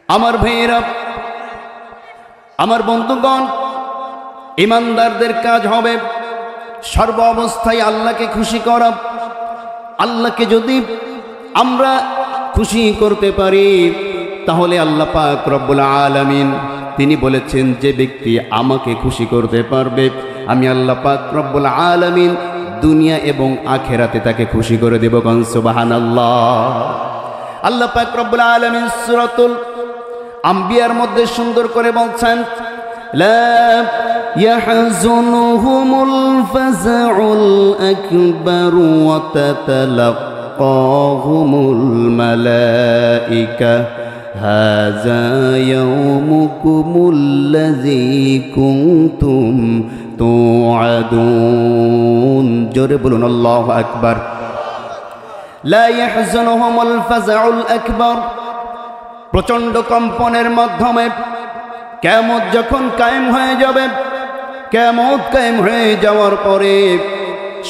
আমার ভাইয়েরা, আমার বন্ধুগণ, ইমানদারদের কাজ হবে সর্ব অবস্থায় আল্লাহকে খুশি করা। আল্লাহকে যদি আমরা খুশি করতে পারি তাহলে আল্লাহ পাক রব্বুল আলামিন তিনি বলেছেন, যে ব্যক্তি আমাকে খুশি করতে পারবে আমি আল্লাহ পাক রব্বুল আলামিন দুনিয়া এবং আখিরাতে তাকে খুশি করে দেব। কোন সুবহানাল্লাহ। আল্লাহ পাক রব্বুল আলামিন সূরাতুল আম্বিয়ার মধ্যে সুন্দর করে বলছেন, লা ইয়াহজুনুহুমুল ফাযউল আকবার ওয়া তাতালাক্কাহুমুল মালাইকা হাযা ইয়াউমুকুমুল্লাযী কুনতুম তুআদুন। জোরে বলুন আল্লাহু আকবার। লা ইয়াহজুনুহুমুল ফাযউল আকবার, প্রচণ্ড কম্পনের মাধ্যমে কিয়ামত যখন কায়েম হয়ে যাবে, কিয়ামত কায়েম হয়ে যাওয়ার পরে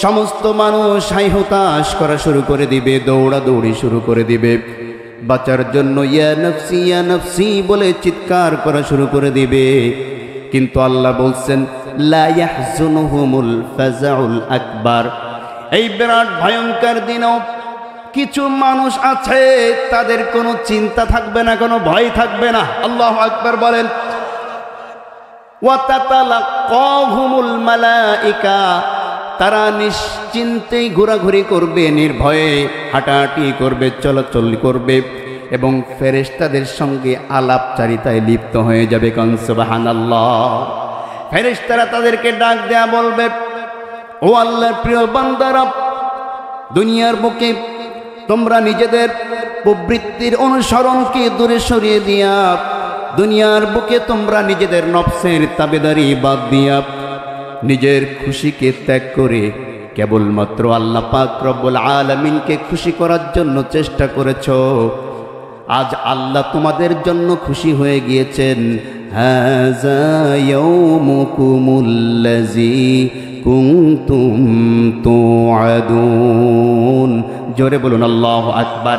সমস্ত মানুষ হাই হুতাশ করা শুরু করে দিবে, দৌড়াদৌড়ি শুরু করে দিবে, বাঁচার জন্য ইয়া নফসি বলে চিৎকার করা শুরু করে দিবে। কিন্তু আল্লাহ বলছেন, লা ইয়াহজুনুহুমুল ফাযাউল আকবার, এই বিরাট ভয়ঙ্কর দিনও কিছু মানুষ আছে তাদের কোনো চিন্তা থাকবে না, কোনো ভয় থাকবে না। আল্লাহু আকবার বলেন। ওয়া তাতালাক্কাহুমুল মালাইকা, তারা নিশ্চিন্তে ঘোরাঘুরি করবে, নির্ভয়ে হাঁটাহাঁটি করবে, চলাচল করবে এবং ফেরেশতাদের সঙ্গে আলাপচারিতায় লিপ্ত হয়ে যাবে। কোন সুবহানাল্লাহ। ফেরেশতারা তাদেরকে ডাক দেয়া বলবে, ও আল্লাহর প্রিয় বান্দারা, দুনিয়ার বুকে তোমরা নিজেদের প্রবৃত্তির অনুসরণকে দূরে সরিয়ে দিয়া, দুনিয়ার বুকে তোমরা নিজেদের নফসের তাবেদারি বাদ দিয়া, নিজের খুশিকে ত্যাগ করে কেবলমাত্র আল্লাহ পাক রব্বুল আলামিনকে খুশি করার জন্য চেষ্টা করেছ। আজ আল্লাহ তোমাদের জন্য খুশি হয়ে গিয়েছেন। হাযা ইয়াউমুকুমুল্লাযী কুনতুম তুআদুন। জোরে বলুন আল্লাহু আকবার।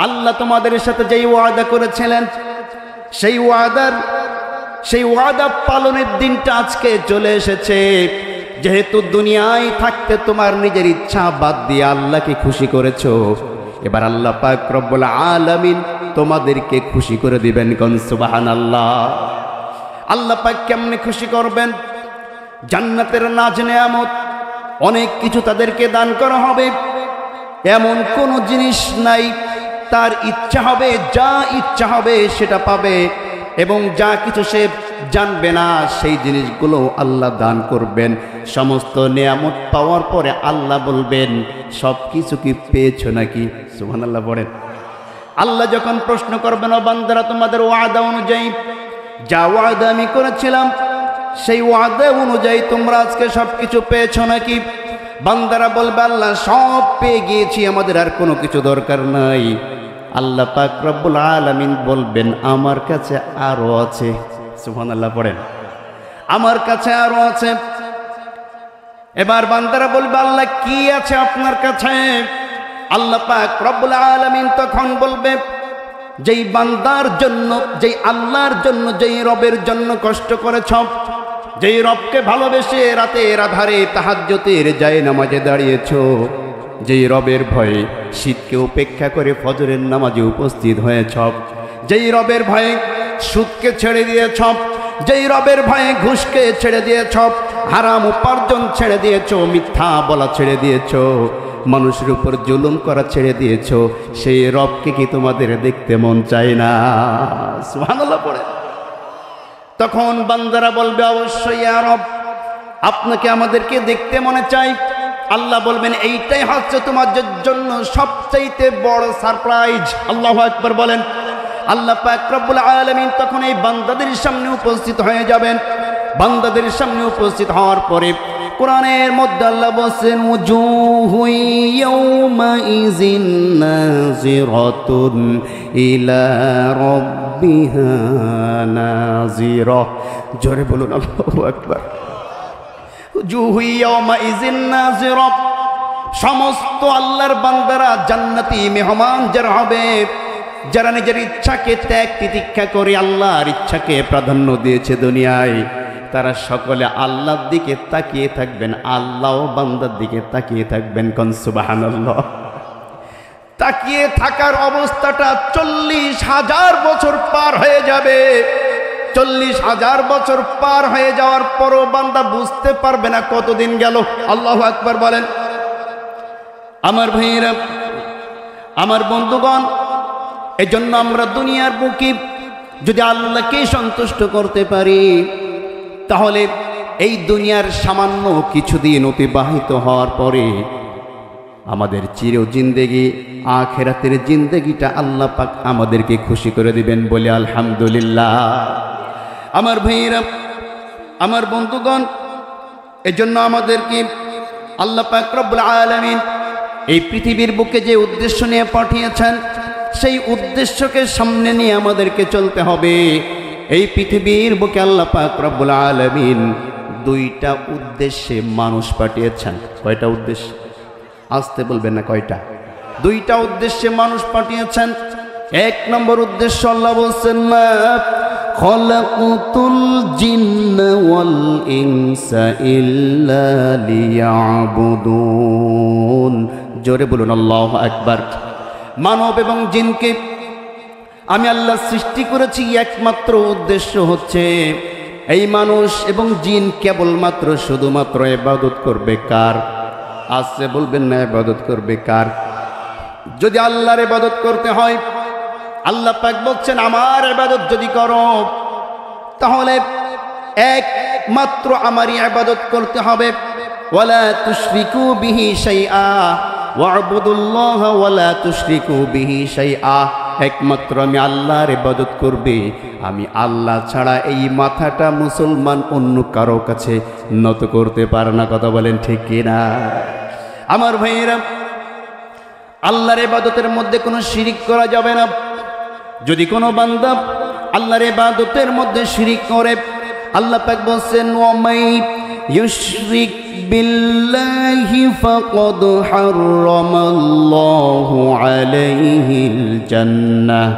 আল্লাহ তোমাদের সাথে যেই ওয়াদা করেছিলেন সেই ওয়াদা পালনের দিনটা আজকে চলে এসেছে। যেহেতু দুনিয়ায় থাকতে তোমার নিজের ইচ্ছা বাদ দিয়ে আল্লাহকে খুশি করেছো, এবার আল্লাহ পাক রব্বুল আলামিন তোমাদেরকে খুশি করে দিবেন। কোন সুবহানাল্লাহ। আল্লাহ পাক কেমনে খুশি করবেন? জান্নাতের নাজ নেয়ামত অনেক কিছু তাদেরকে দান করা হবে, এমন কোনো জিনিস নাই, তার ইচ্ছা হবে যা ইচ্ছা হবে সেটা পাবে, এবং যা কিছু সে জানবে না সেই জিনিসগুলো আল্লাহ দান করবেন। সমস্ত নেয়ামত পাওয়ার পরে আল্লাহ বলবেন, সব কিছু কি পেয়েছো নাকি? সুবহানাল্লাহ বলেন। আল্লাহ যখন প্রশ্ন করবেন, ও বান্দারা, তোমাদের ওয়াদা অনুযায়ী যা ওয়াদা আমি করেছিলাম সেই ওয়াদা অনুযায়ী তোমরা আজকে সব কিছু পেয়েছো নাকি? বান্দারা বলবে, আল্লাহ সব পেয়ে গিয়েছি, আমাদের আর কোনো কিছু দরকার নাই। আল্লাহ পাক রব্বুল আলামিন বলবেন, আমার কাছে আরো আছে। সুবহানাল্লাহ পড়েন, আমার কাছে আরো আছে। এবার বান্দারা বলবে, আল্লাহ কি আছে আপনার কাছে? আল্লাহ পাক রব্বুল আলামিন তখন বলবে, যেই বান্দার জন্য, যেই আল্লাহর জন্য, যেই রবের জন্য কষ্ট করেছ, যেই রবকে ভালোবেসে রাতের আধারে তাহাজ্জুদের জায়নামাজে দাঁড়িয়েছ, যেই রবের ভয়ে শীতকে উপেক্ষা করে ফজরের নামাজে উপস্থিত হয়েছ, যেই রবের ভয়ে সুদকে ছেড়ে দিয়েছ, যেই রবের ভয়ে ঘুষকে ছেড়ে দিয়েছ, হারাম উপার্জন ছেড়ে দিয়েছ, মিথ্যা বলা ছেড়ে দিয়েছ, মানুষের উপর জুলুম করা ছেড়ে দিয়েছ, সেই রবকে কি তোমাদের দেখতে মন চায় না? সুবহানাল্লাহ পড়ে। তখন বান্দারা বলবে, অবশ্যই ইয়া রব, আপনাকে আমাদেরকে দেখতে মনে চাই। আল্লাহ বলবেন, এইটাই হচ্ছে তোমাদের জন্য সবচাইতে বড় সারপ্রাইজ। আল্লাহু আকবার বলেন। আল্লাহ পাক রব্বুল আলামিন তখন এই বান্দাদের সামনে উপস্থিত হয়ে যাবেন। বান্দাদের সামনে উপস্থিত হওয়ার পরে কোরআনের মধ্যে আল্লাহ বলেন, উজুহু ইয়াউমাইযিন নাযিরাতুন ইলা রাব্বিহা নাযিরা। জোরে বলুন আল্লাহু আকবার। উজুহু ইয়াউমাইযিন নাযিরা, সমস্ত আল্লাহর বান্দারা জান্নাতি মেহমান যারা হবে যারা নিজের ইচ্ছাকে ত্যাগ তিতিক্ষা করে আল্লাহর ইচ্ছাকে প্রাধান্য দিয়েছে দুনিয়ায়, তারা সকলে আল্লাহর দিকে তাকিয়ে থাকবেন, আল্লাহ বান্দার দিকে তাকিয়ে থাকবেন। কোন সুবহানাল্লাহ। তাকিয়ে থাকার অবস্থাটা 40,000 বছর পার হয়ে যাবে। 40,000 বছর পার হয়ে যাওয়ার পরও বান্দা বুঝতে পারবে না কতদিন গেল। আল্লাহু আকবার বলেন। আমার ভাইয়েরা, আমার বন্ধুগণ, এজন্য আমরা দুনিয়ার বুকে যদি আল্লাহকে সন্তুষ্ট করতে পারি, তাহলে এই দুনিয়ার সামান্য কিছুদিন অতিবাহিত হওয়ার পরে আমাদের চির জিন্দেগি, আখিরাতের জিন্দেগিটা আল্লাহ পাক আমাদেরকে খুশি করে দিবেন বলে আলহামদুলিল্লাহ। আমার ভাইয়েরা, আমার বন্ধুগণ, এজন্য আমাদেরকে আল্লাহ পাক রব্বুল আলামিন এই পৃথিবীর বুকে যে উদ্দেশ্য নিয়ে পাঠিয়েছেন, সেই উদ্দেশ্যকে সামনে নিয়ে আমাদেরকে চলতে হবে। এই পৃথিবীর বুকে আল্লাহ পাক রব্বুল আলামিন 2টা উদ্দেশ্যে মানুষ পাঠিয়েছেন। কয়টা উদ্দেশ্য? আসতে বলবেন না, কয়টা? 2টা উদ্দেশ্যে মানুষ পাঠিয়েছেন। 1 নম্বর উদ্দেশ্য আল্লাহ বলছেন, মা খালাকুতুল জিন্না ওয়াল ইনসা ইল্লা লিয়াবুদুন। জোরে বলুন আল্লাহু আকবার। মানব এবং জিনকে আমি আল্লাহ সৃষ্টি করেছি, একমাত্র উদ্দেশ্য হচ্ছে এই মানুষ এবং জিন কেবলমাত্র শুধুমাত্র ইবাদত করবে কার? আসছে বলবেন না, ইবাদত করবে কার? যদি আল্লাহর ইবাদত করতে হয়, আল্লাহ পাক বলছেন আমার ইবাদত যদি করো, তাহলে একমাত্র আমারই ইবাদত করতে হবে। ওয়ালা তুশরিকু বিহি শাইআ ওয়া'বুদুল্লাহা ওয়ালা তুশরিকু বিহি শাইআ। একমাত্র আমি আল্লাহর ইবাদত করবে। আমি আল্লাহ ছাড়া এই মাথাটা মুসলমান অন্য কারো কাছে নত করতে পারে না। কথা বলেন ঠিক কিনা? আমার ভাইয়েরা, আল্লাহর ইবাদতের মধ্যে কোনো শিরিক করা যাবে না। যদি কোনো বান্দা আল্লাহর ইবাদতের মধ্যে শিরিক করে, আল্লাহ পাক বলেন, ওয়া মাই ইউশরিক বিল্লাহি ফাকাদ হারামাল্লাহু আলাইহিল জান্নাহ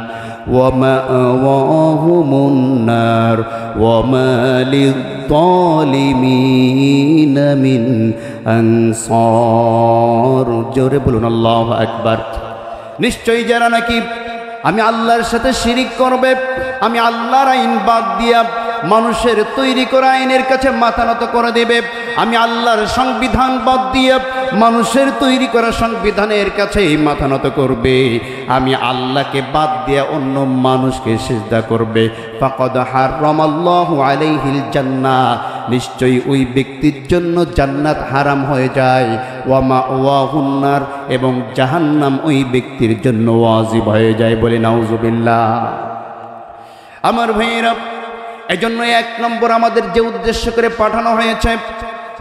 ওয়া মা'ওয়াহুমুন নার ওয়া মা লিয-যালিমিনা মিন আনসার। জোরে বলুন আল্লাহু আকবার। নিশ্চয়ই যারা নাকি আমি আল্লাহর সাথে শিরিক করবে, আমি আল্লাহর আইন বাদ দিয়া মানুষের তৈরি করা আইনের কাছে মাথা নত করে দেবে, আমি আল্লাহর সংবিধান বাদ দিয়ে মানুষের তৈরি করা সংবিধানের কাছে মাথা নত করবে, আমি আল্লাহকে বাদ দিয়ে অন্য মানুষকে সিজদা করবে, ফাকাদ হারামাল্লাহু আলাইহিল জান্নাহ, নিশ্চয়ই ওই ব্যক্তির জন্য জান্নাত হারাম হয়ে যায়। ওয়া মা'ওয়াহুন নার, এবং জাহান্নাম ওই ব্যক্তির জন্য ওয়াজিব হয়ে যায়। বলে নাউজুবিল্লাহ। আমার ভাইয়েরা, এজন্য 1 নম্বর আমাদের যে উদ্দেশ্য করে পাঠানো হয়েছে,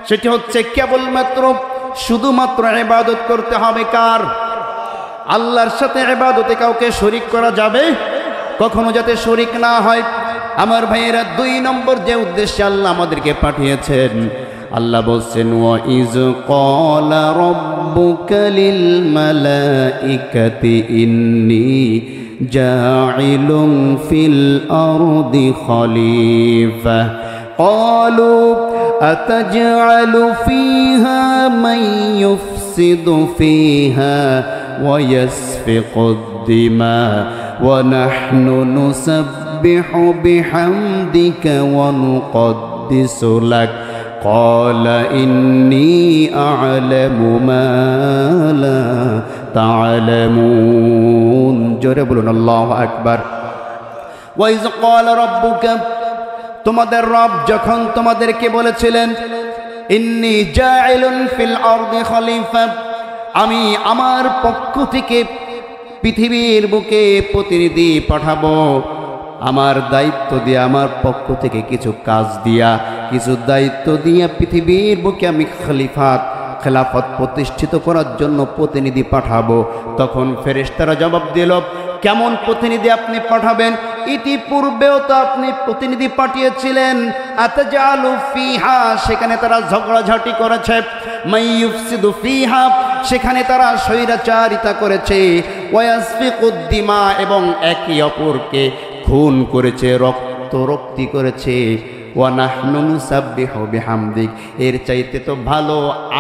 সেটি হচ্ছে কেবলমাত্র শুধুমাত্র ইবাদত করতে হবে কার? আল্লাহর সাথে ইবাদতে কাউকে শরীক করা যাবে কখনো যাতে শরীক না হয়। আমার ভাইয়েরা, 2 নম্বর যে উদ্দেশ্যে আল্লাহ আমাদেরকে পাঠিয়েছেন, আল্লাহ বলছেন, ওয়া ইয ক্বালা রাব্বুকা লিল মালাইকাতি ইন্নী জাইলুন ফিল আরদি খলিফা ক্বালু আতাজআলু ফিহা মান ইউফসিদু ফিহা ওয়া ইয়াসফিকুদ দিমা ওয়া নাহনু নুসাব্বিহু বিহামদিকা ওয়া নুকদ্দিসু লাক ক্বালা ইন্নী আ'লামু মা লা তা'লামুন। জোরে বলুন আল্লাহু আকবার। ওয়া ইয ক্বালা রাব্বুকা, তোমাদের রব যখন তোমাদেরকে বলেছিলেন, ইন্নী জাইলুন ফিল আরদি খলিফা, আমি আমার পক্ষ থেকে পৃথিবীর বুকে প্রতিনিধি পাঠাবো, আমার দায়িত্ব দিয়ে, আমার পক্ষ থেকে কিছু কাজ দিয়া, কিছু দায়িত্ব দিয়া পৃথিবীর বুকে আমি খেলাফত প্রতিষ্ঠিত করার জন্য প্রতিনিধি পাঠাবো। তখন ফেরেশতারা জবাব দিল, কেমন প্রতিনিধি আপনি পাঠাবেন? ইতিপূর্বেও তো আপনি প্রতিনিধি পাঠিয়েছিলেন, আতাজআলু ফিহা, সেখানে তারা ঝগড়াঝাটি করেছে, মাই ইউফসিদু ফিহা, সেখানে তারা স্বৈরাচারিতা করেছে, ওয়াসফিকুদ্দিমা এবং একে অপরকে খুন করেছে, রক্তি করেছে। ওয়া নাহনু নুসাব্বিহু বিহামদিক, এর চাইতে তো ভালো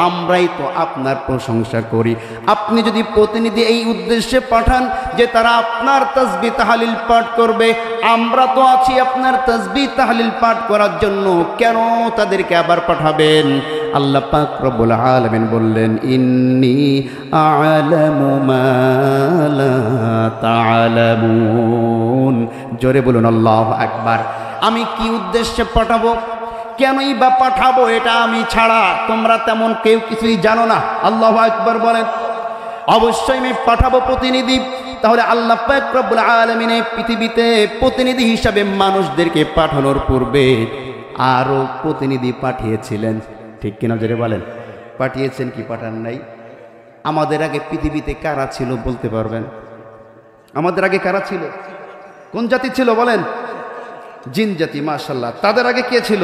আমরাই তো আপনার প্রশংসা করি। আপনি যদি প্রতিনিধি এই উদ্দেশ্যে পাঠান যে তারা আপনার তাসবিহ তাহলিল পাঠ করবে, আমরা তো আছি আপনার তাসবিহ তাহলিল পাঠ করার জন্য, কেন তাদেরকে আবার পাঠাবেন? আল্লাহ পাক রব্বুল আলামিন বললেন, ইন্নী আ'লামু মা লা তা'লামুন। জোরে বলুন আল্লাহু আকবার। আমি কি উদ্দেশ্যে পাঠাবো, কেনই বা পাঠাবো, এটা আমি ছাড়া তোমরা তেমন কেউ কিছুই জানো না। আল্লাহু আকবার বলেন। অবশ্যই আমি পাঠাবো প্রতিনিধি। তাহলে আল্লাহ পাক রব্বুল আলামিন পৃথিবীতে প্রতিনিধি হিসাবে মানুষদেরকে পাঠানোর পূর্বে আরও প্রতিনিধি পাঠিয়েছিলেন, ঠিক কিনা জোরে বলেন? পাঠিয়েছেন কি পাঠান নাই? আমাদের আগে পৃথিবীতে কারা ছিল বলতে পারবেন? আমাদের আগে কারা ছিল? কোন জাতি ছিল বলেন? জিন জাতি। মাশাআল্লাহ। তাদের আগে কে ছিল?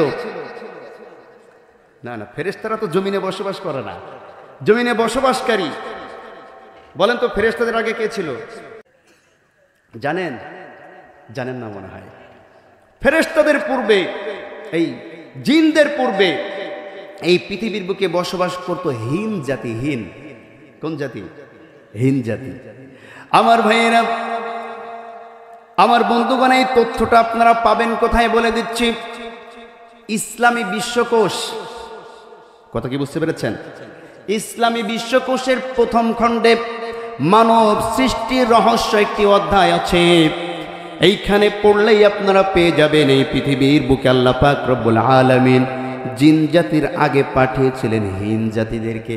না না, ফেরেশতারা তো জমিনে বসবাস করে না, জমিনে বসবাসকারী। বলেন তো ফেরেশতাদের আগে কে ছিল? জানেন? জানেন না মনে হয়। ফেরেশতাদের পূর্বে, এই জিনদের পূর্বে এই পৃথিবীর বুকে বসবাস করত হিন জাতি। হিন। কোন জাতি? হিন জাতি। আমার ভাইয়েরা, আমার বন্ধুগণ, এই তথ্যটা আপনারা পাবেন কোথায় বলে দিচ্ছি। ইসলামী বিশ্বকোষ, কথা কি বুঝতে পেরেছেন? ইসলামী বিশ্বকোষের প্রথম খণ্ডে মানব সৃষ্টির রহস্য একটি অধ্যায় আছে। এইখানে পড়লেই আপনারা পেয়ে যাবেন এই পৃথিবীর বুকে আল্লাহ পাক রব্বুল আলামিন জিন জাতির আগে পাঠিয়েছিলেন হিন জাতিদেরকে।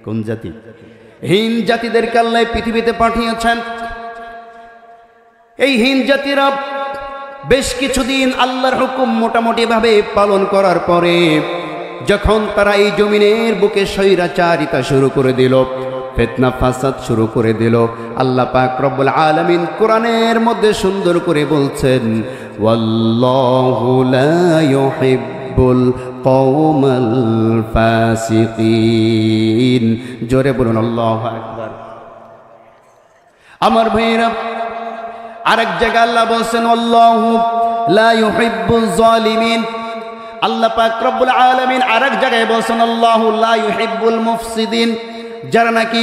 কোন জাতি? হিন জাতিদেরকে আল্লাহ পৃথিবীতে পাঠিয়েছেন। এই হিন জাতিরা বেশ কিছুদিন আল্লাহর হুকুম মোটামুটি ভাবে পালন করার পরে যখন তারা এই জমিনের বুকে স্বৈরাচারিতা শুরু করে দিল, ফিতনা ফাসাদ শুরু করে দিল, আল্লাহ পাক রব্বুল আলামিন কোরআনের মধ্যে সুন্দর করে বলছেন, ওয়াল্লাহু লা ইউহিব্বুল কওমাল ফাসিকিন। জোরে বলুন আল্লাহু আকবার। আমার ভাইরা, আরেক জায়গায় আল্লাহ বলছেন, আল্লাহু লা ইউহিব্বুজ জালিমিন। আল্লাহ পাক রব্বুল আলামিন আরেক জায়গায় বলছেন, আল্লাহু লা ইউহিব্বুল মুফসিদিন। যারা নাকি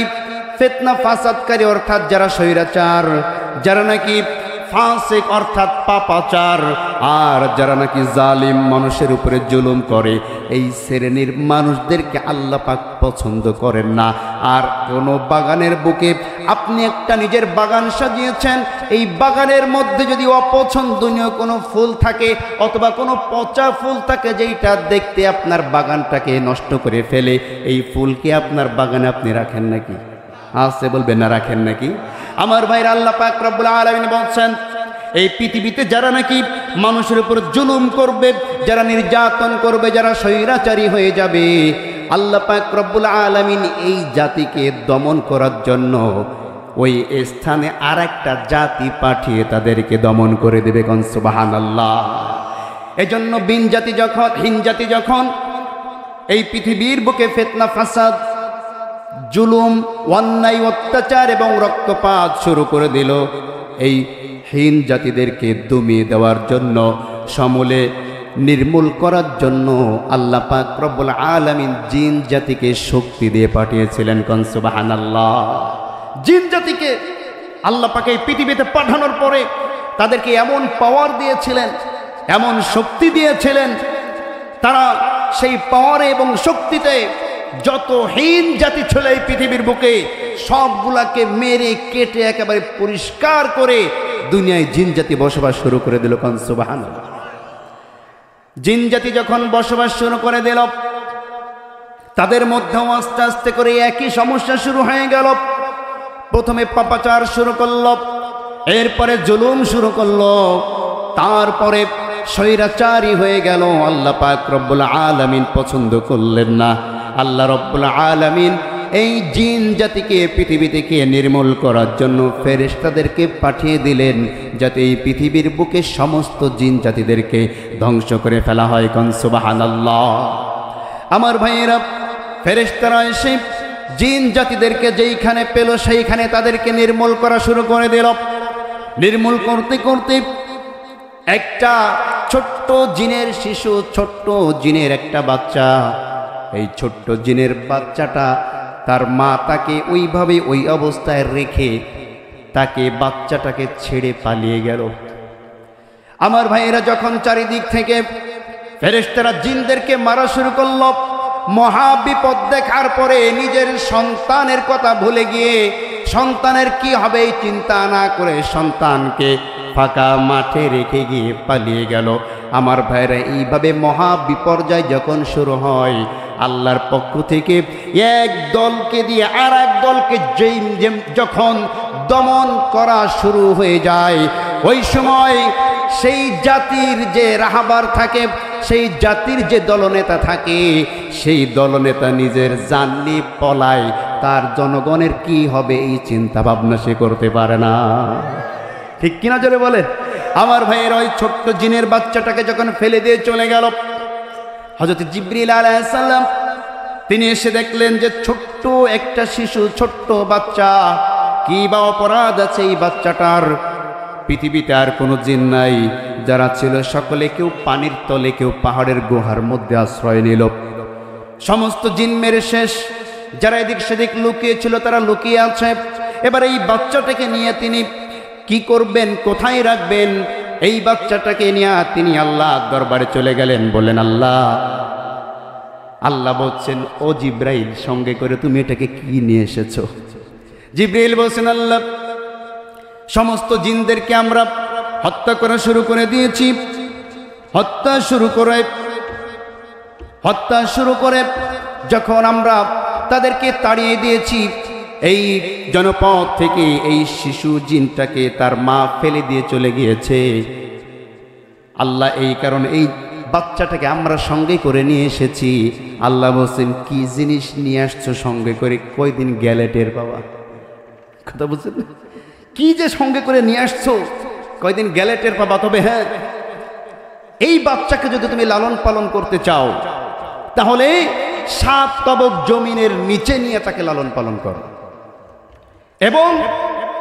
ফিতনা ফাসাদকারী অর্থাৎ যারা স্বৈরাচার, যারা নাকি ফাসিক অর্থাৎ পাপাচার, আর যারা নাকি জালিম মানুষের উপরে জুলুম করে, এই শ্রেণীর মানুষদেরকে আল্লাহ পাক পছন্দ করেন না। আর কোনো বাগানের বুকে আপনি একটা নিজের বাগান সাজিয়েছেন, এই বাগানের মধ্যে যদি অপছন্দনীয় কোনো ফুল থাকে অথবা কোনো পচা ফুল থাকে যেইটা দেখতে আপনার বাগানটাকে নষ্ট করে ফেলে, এই ফুলকে আপনার বাগানে আপনি রাখেন নাকি? আছে বলবেন না, রাখেন নাকি? আমার ভাইরা, আল্লাহ পাক রব্বুল আলামিন বলছেন, এই পৃথিবীতে যারা নাকি মানুষের উপর জুলুম করবে, যারা নির্যাতন করবে, যারা স্বৈরাচারী হয়ে যাবে, আল্লাহ পাক রব্বুল আলামিন এই জাতিকে দমন করার জন্য ওই স্থানে আরেকটা জাতি পাঠিয়ে তাদেরকে দমন করে দেবে। কোন সুবহানাল্লাহ। এজন্য হিন জাতি যখন এই পৃথিবীর বুকে ফিতনা ফাসাদ, জুলুম, অন্যায়, অত্যাচার এবং রক্তপাত শুরু করে দিল, এই হিন জাতিদেরকে দমিয়ে দেওয়ার জন্য, সমূলে নির্মূল করার জন্য আল্লাহ পাক রব্বুল আলামিন জিন জাতিকে শক্তি দিয়ে পাঠিয়েছিলেন। কোন সুবহানাল্লাহ। জিন জাতিকে আল্লাহ পাক এই পৃথিবীতে পাঠানোর পরে তাদেরকে এমন পাওয়ার দিয়েছিলেন, এমন শক্তি দিয়েছিলেন, তারা সেই পাওয়ারে এবং শক্তিতে যত হিন জাতি ছিল এই পৃথিবীর বুকে সবগুলাকে মেরে কেটে একেবারে পরিষ্কার করে দুনিয়ায় জিন জাতি বসবাস শুরু করে দিল। কোন সুবহানাল্লাহ। জিন জাতি যখন বসবাস শুরু করে দিল, তাদের মধ্যেও আস্তে আস্তে করে একই সমস্যা শুরু হয়ে গেল। প্রথমে পাপাচার শুরু করলো, এরপরে জুলুম শুরু করলো, তারপরে স্বৈরাচারী হয়ে গেল। আল্লাহ পাক রব্বুল আলামিন পছন্দ করলেন না। আল্লাহ রব্বুল আলামিন এই জিন জাতিকে পৃথিবী থেকে নির্মূল করার জন্য ফেরেশতাদেরকে পাঠিয়ে দিলেন, যাতে এই পৃথিবীর বুকে সমস্ত জিন জাতিদেরকে ধ্বংস করে ফেলা হয়। কোন সুবহানাল্লাহ। আমার ভাইয়েরা, ফেরেশতারা এসে জিন জাতিদেরকে যেইখানে পেল সেইখানে তাদেরকে নির্মূল করা শুরু করে দিল। নির্মূল করতে করতে একটা ছোট্ট জিনের শিশু, ছোট্ট জিনের একটা বাচ্চা, এই ছোট্ট জিনের বাচ্চাটা তার মা তাকে ওইভাবে ওই অবস্থায় রেখে তাকে বাচ্চাটাকে ছেড়ে পালিয়ে গেল। আমার ভাইয়েরা, যখন চারিদিক থেকে ফেরেশতারা জিনদেরকে মারা শুরু করল, মহা বিপদ দেখার পরে নিজের সন্তানের কথা ভুলে গিয়ে সন্তানের কি হবে এই চিন্তা না করে সন্তানকে ফাঁকা মাঠে রেখে গিয়ে পালিয়ে গেল। আমার ভাইরা, এইভাবে মহা বিপর্যয় যখন শুরু হয়, আল্লাহর পক্ষ থেকে এক দলকে দিয়ে আর এক দলকে যখন দমন করা শুরু হয়ে যায়, ওই সময় সেই জাতির যে রাহাবার থাকে, সেই জাতির যে দলনেতা থাকে, সেই দলনেতা নিজের জান নিয়ে পলায়। তার জনগণের কি হবে এই চিন্তা ভাবনা সে করতে পারে না। ঠিক কিনা জোরে বলে? আমার ভাইয়ের ওই ছোট্ট জিনের বাচ্চাটাকে যখন ফেলে দিয়ে চলে গেল, হযরত জিবরিল আলাইহিস সালাম তিনি এসে দেখলেন যে ছোট্ট একটা শিশু, ছোট্ট বাচ্চা, কি বা অপরাধ আছে এই বাচ্চাটার? পৃথিবীতে আর কোনো জিন নাই, যারা ছিল সকলে কেউ পানির তলে, কেউ পাহাড়ের গুহার মধ্যে আশ্রয় নিল। সমস্ত জিন মেরে শেষ, যারা এদিক সেদিক লুকিয়ে ছিল তারা লুকিয়ে আছে। এবার এই বাচ্চাটাকে নিয়ে তিনি কি করবেন, কোথায় রাখবেন? এই বাচ্চাটাকে নিয়ে তিনি আল্লাহ দরবারে চলে গেলেন। বললেন, আল্লাহ বলছেন, ও জিব্রাইল, সঙ্গে করে তুমি এটাকে কি নিয়ে এসেছো? জিব্রাইল বলছেন, আল্লাহ, সমস্ত জিনদেরকে আমরা হত্যা করা শুরু করে দিয়েছি। হত্যা শুরু করে যখন আমরা তাদেরকে তাড়িয়ে দিয়েছি, এই জনপদ থেকে এই শিশু জিনটাকে তার মা ফেলে দিয়ে চলে গিয়েছে। আল্লাহ, এই কারণে এই বাচ্চাটাকে আমরা সঙ্গে করে নিয়ে এসেছি। আল্লাহ বলছেন, কি জিনিস নিয়ে আসছো সঙ্গে করে? কয়দিন গেলে টের পাবা। কথা বুঝছেন? কি যে সঙ্গে করে নিয়ে আসছো, কয়দিন গেলে টের পাবা। তবে হ্যাঁ, এই বাচ্চাকে যদি তুমি লালন পালন করতে চাও, তাহলে 7 তবক জমিনের নিচে নিয়ে তাকে লালন পালন করো এবং